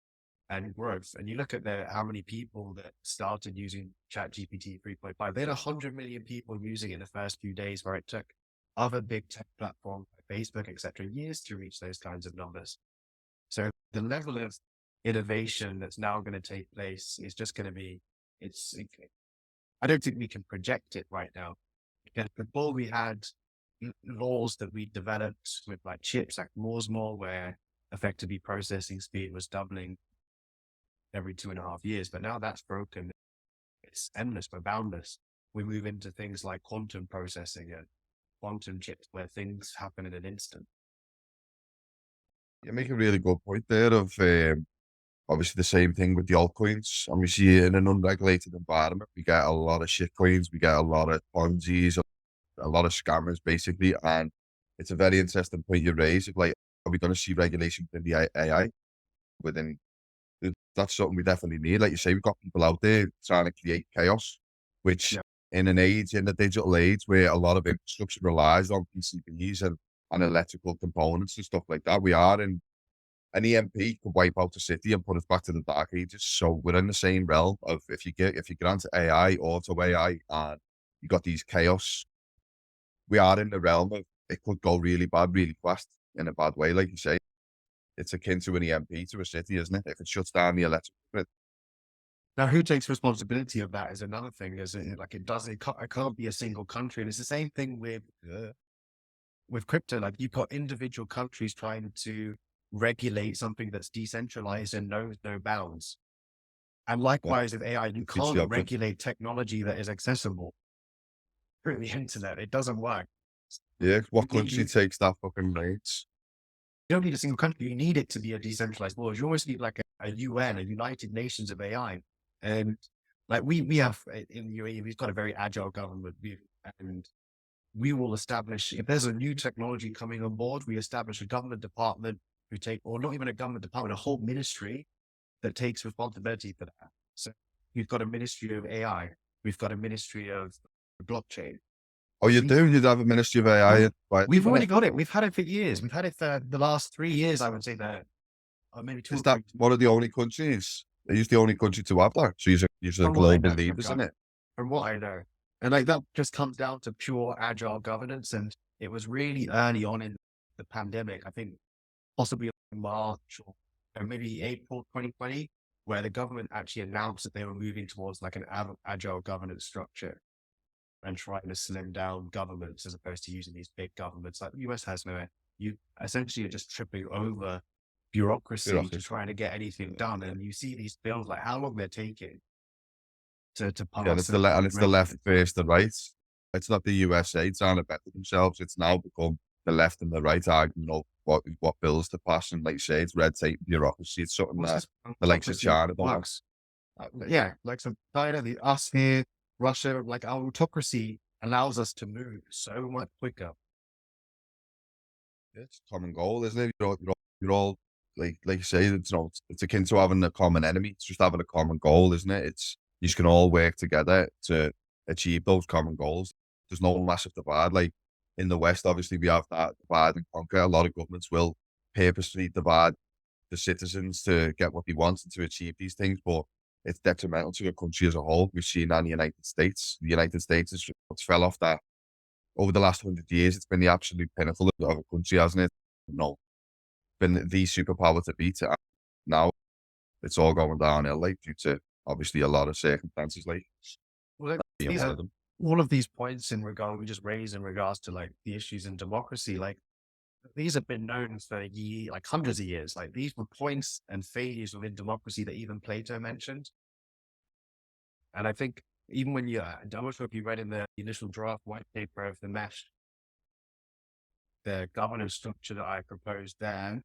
S1: and growth. And you look at how many people that started using ChatGPT 3.5. They had 100 million people using it in the first few days, where it took other big tech platforms like Facebook, etc., years to reach those kinds of numbers. So the level of innovation that's now going to take place is just going to be, I don't think we can project it right now. Because before we had laws that we developed with like chips like Moore's Law, where effectively processing speed was doubling every 2.5 years. But now that's broken. It's endless, but boundless. We move into things like quantum processing and quantum chips, where things happen in an instant.
S2: You make a really good point there of obviously the same thing with the altcoins. And we see in an unregulated environment, we get a lot of shit coins, we get a lot of Ponzi's, a lot of scammers basically. And it's a very interesting point you raise of like, are we going to see regulation in the AI within? That's something we definitely need. Like you say, we've got people out there trying to create chaos, which in the digital age where a lot of infrastructure relies on PCBs and electrical components and stuff like that, we are in an EMP could wipe out the city and put us back to the dark ages. So we're in the same realm of if you grant AI, auto AI, and you got these chaos, we are in the realm of it could go really bad, really fast in a bad way. Like you say, it's akin to an EMP to a city, isn't it? If it shuts down the electric grid.
S1: Now, who takes responsibility of that is another thing. It can't be a single country. And it's the same thing with crypto. Like you've got individual countries trying to regulate something that's decentralized and knows no bounds. And likewise with AI, you can't regulate technology that is accessible through the internet. It doesn't work.
S2: Yeah, what country takes that fucking rights?
S1: You don't need a single country. You need it to be a decentralized world. You always need like a UN, a United Nations of AI. And like we have in the UAE, we've got a very agile government, and we will establish, if there's a new technology coming on board, we establish a government department or not even a government department, a whole ministry that takes responsibility for that. So we've got a ministry of AI. We've got a ministry of blockchain.
S2: Oh, you do? You'd have a ministry of AI? Right.
S1: We've already got it. We've had it for years. We've had it for the last 3 years, I would say that. Or maybe 2
S2: Is that one of the only countries? Are you the only country to have that? So you're a global leader, isn't it?
S1: From what I know. And like that just comes down to pure agile governance. And it was really early on in the pandemic, I think possibly in March or maybe April 2020, where the government actually announced that they were moving towards like an agile governance structure and trying to slim down governments as opposed to using these big governments. Like the US has no, you essentially are just tripping over bureaucracy to trying to get anything done. And you see these bills, like how long they're taking to pass.
S2: Yeah, and it's the left versus the right. It's not the USA trying to better themselves. It's now become the left and the right arguing over what bills to pass. And like you say, it's red tape, bureaucracy. It's something that the likes of China don't have.
S1: Yeah, like so China, us here, Russia, like our autocracy allows us to move so much quicker.
S2: It's a common goal, isn't it? You're all like you say, it's akin to having a common enemy. It's just having a common goal, isn't it? It's you can all work together to achieve those common goals. There's no massive divide. Like in the West, obviously we have that divide and conquer. A lot of governments will purposely divide the citizens to get what they want and to achieve these things, but it's detrimental to a country as a whole. We've seen that in the United States. The United States has just fell off that over the last 100 years. It's been the absolute pinnacle of a country, hasn't it? No, been the superpower to beat it. Now it's all going downhill, like due to obviously a lot of circumstances, like
S1: Well,
S2: being
S1: these
S2: one
S1: are
S2: of them.
S1: all of these points in regard we just raised in regards to like the issues in democracy. Like these have been known for like hundreds of years. Like these were points and failures within democracy that even Plato mentioned. And I think even when I'm not sure if you read in the initial draft white paper of the mesh, the governance structure that I proposed there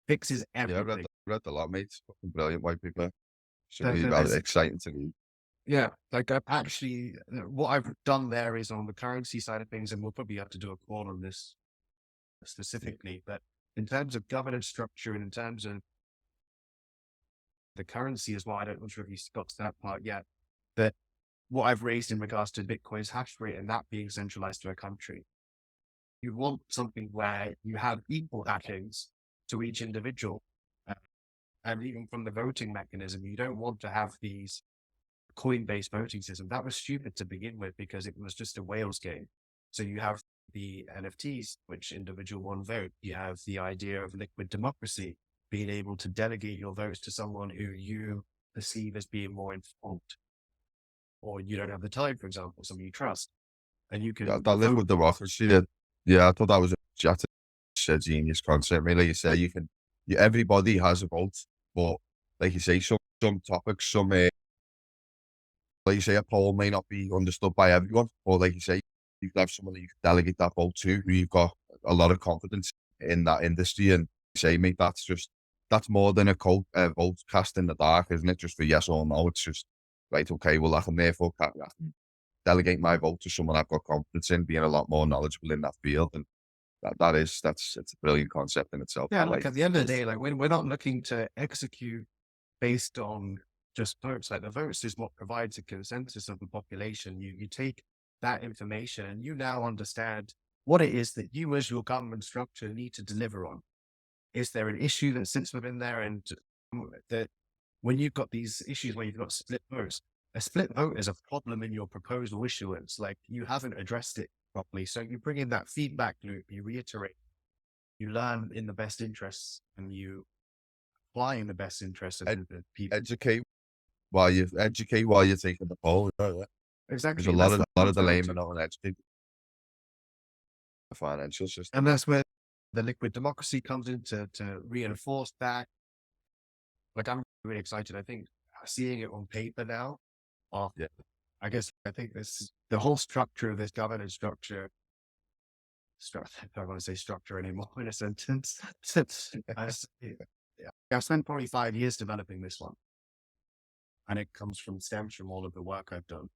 S1: fixes
S2: Yeah,
S1: everything.
S2: read a lot, mate. It's fucking brilliant white paper. Should
S1: There-
S2: be
S1: there's-
S2: exciting to read.
S1: Yeah, like I've actually, what I've done there is on the currency side of things, and we'll probably have to do a call on this specifically, but in terms of governance structure and in terms of the currency as well, I don't know if you've got to that part yet, but what I've raised in regards to Bitcoin's hash rate and that being centralized to a country. You want something where you have equal hashings to each individual. And even from the voting mechanism, you don't want to have these coin-based voting system. That was stupid to begin with because it was just a whales game. So you have the NFTs, which individual one vote. You have the idea of liquid democracy, being able to delegate your votes to someone who you perceive as being more informed, or you don't have the time, for example, someone you trust, and you can
S2: That liquid democracy. Yeah, I thought that was a genius concept. Really, you say everybody has a vote, but like you say, some topics, like you say, a poll may not be understood by everyone, or like you say, you can have someone that you can delegate that vote to, who you've got a lot of confidence in that industry, and say, mate, that's more than a vote cast in the dark, isn't it? Just for yes or no. It's just right. Okay, well, I can therefore delegate my vote to someone I've got confidence in, being a lot more knowledgeable in that field, and it's a brilliant concept in itself.
S1: Yeah, like at the end of the day, like we're not looking to execute based on just votes. Like the votes is what provides a consensus of the population. You take that information and you now understand what it is that you as your government structure need to deliver on. Is there an issue that sits within there? And that when you've got these issues where you've got split votes, a split vote is a problem in your proposal issuance. Like you haven't addressed it properly. So you bring in that feedback loop, you reiterate, you learn in the best interests, and you apply in the best interests of the people.
S2: Educate while you're taking the poll.
S1: Exactly.
S2: There's a lot of the laymen not educated. The financial system.
S1: And that's where the liquid democracy comes in to reinforce that. Like I'm really excited. I think seeing it on paper now,
S2: Yeah.
S1: I think the whole structure of this governance structure. I don't want to say structure anymore in a sentence. I spent probably 5 years developing this one, and it stems from all of the work I've done.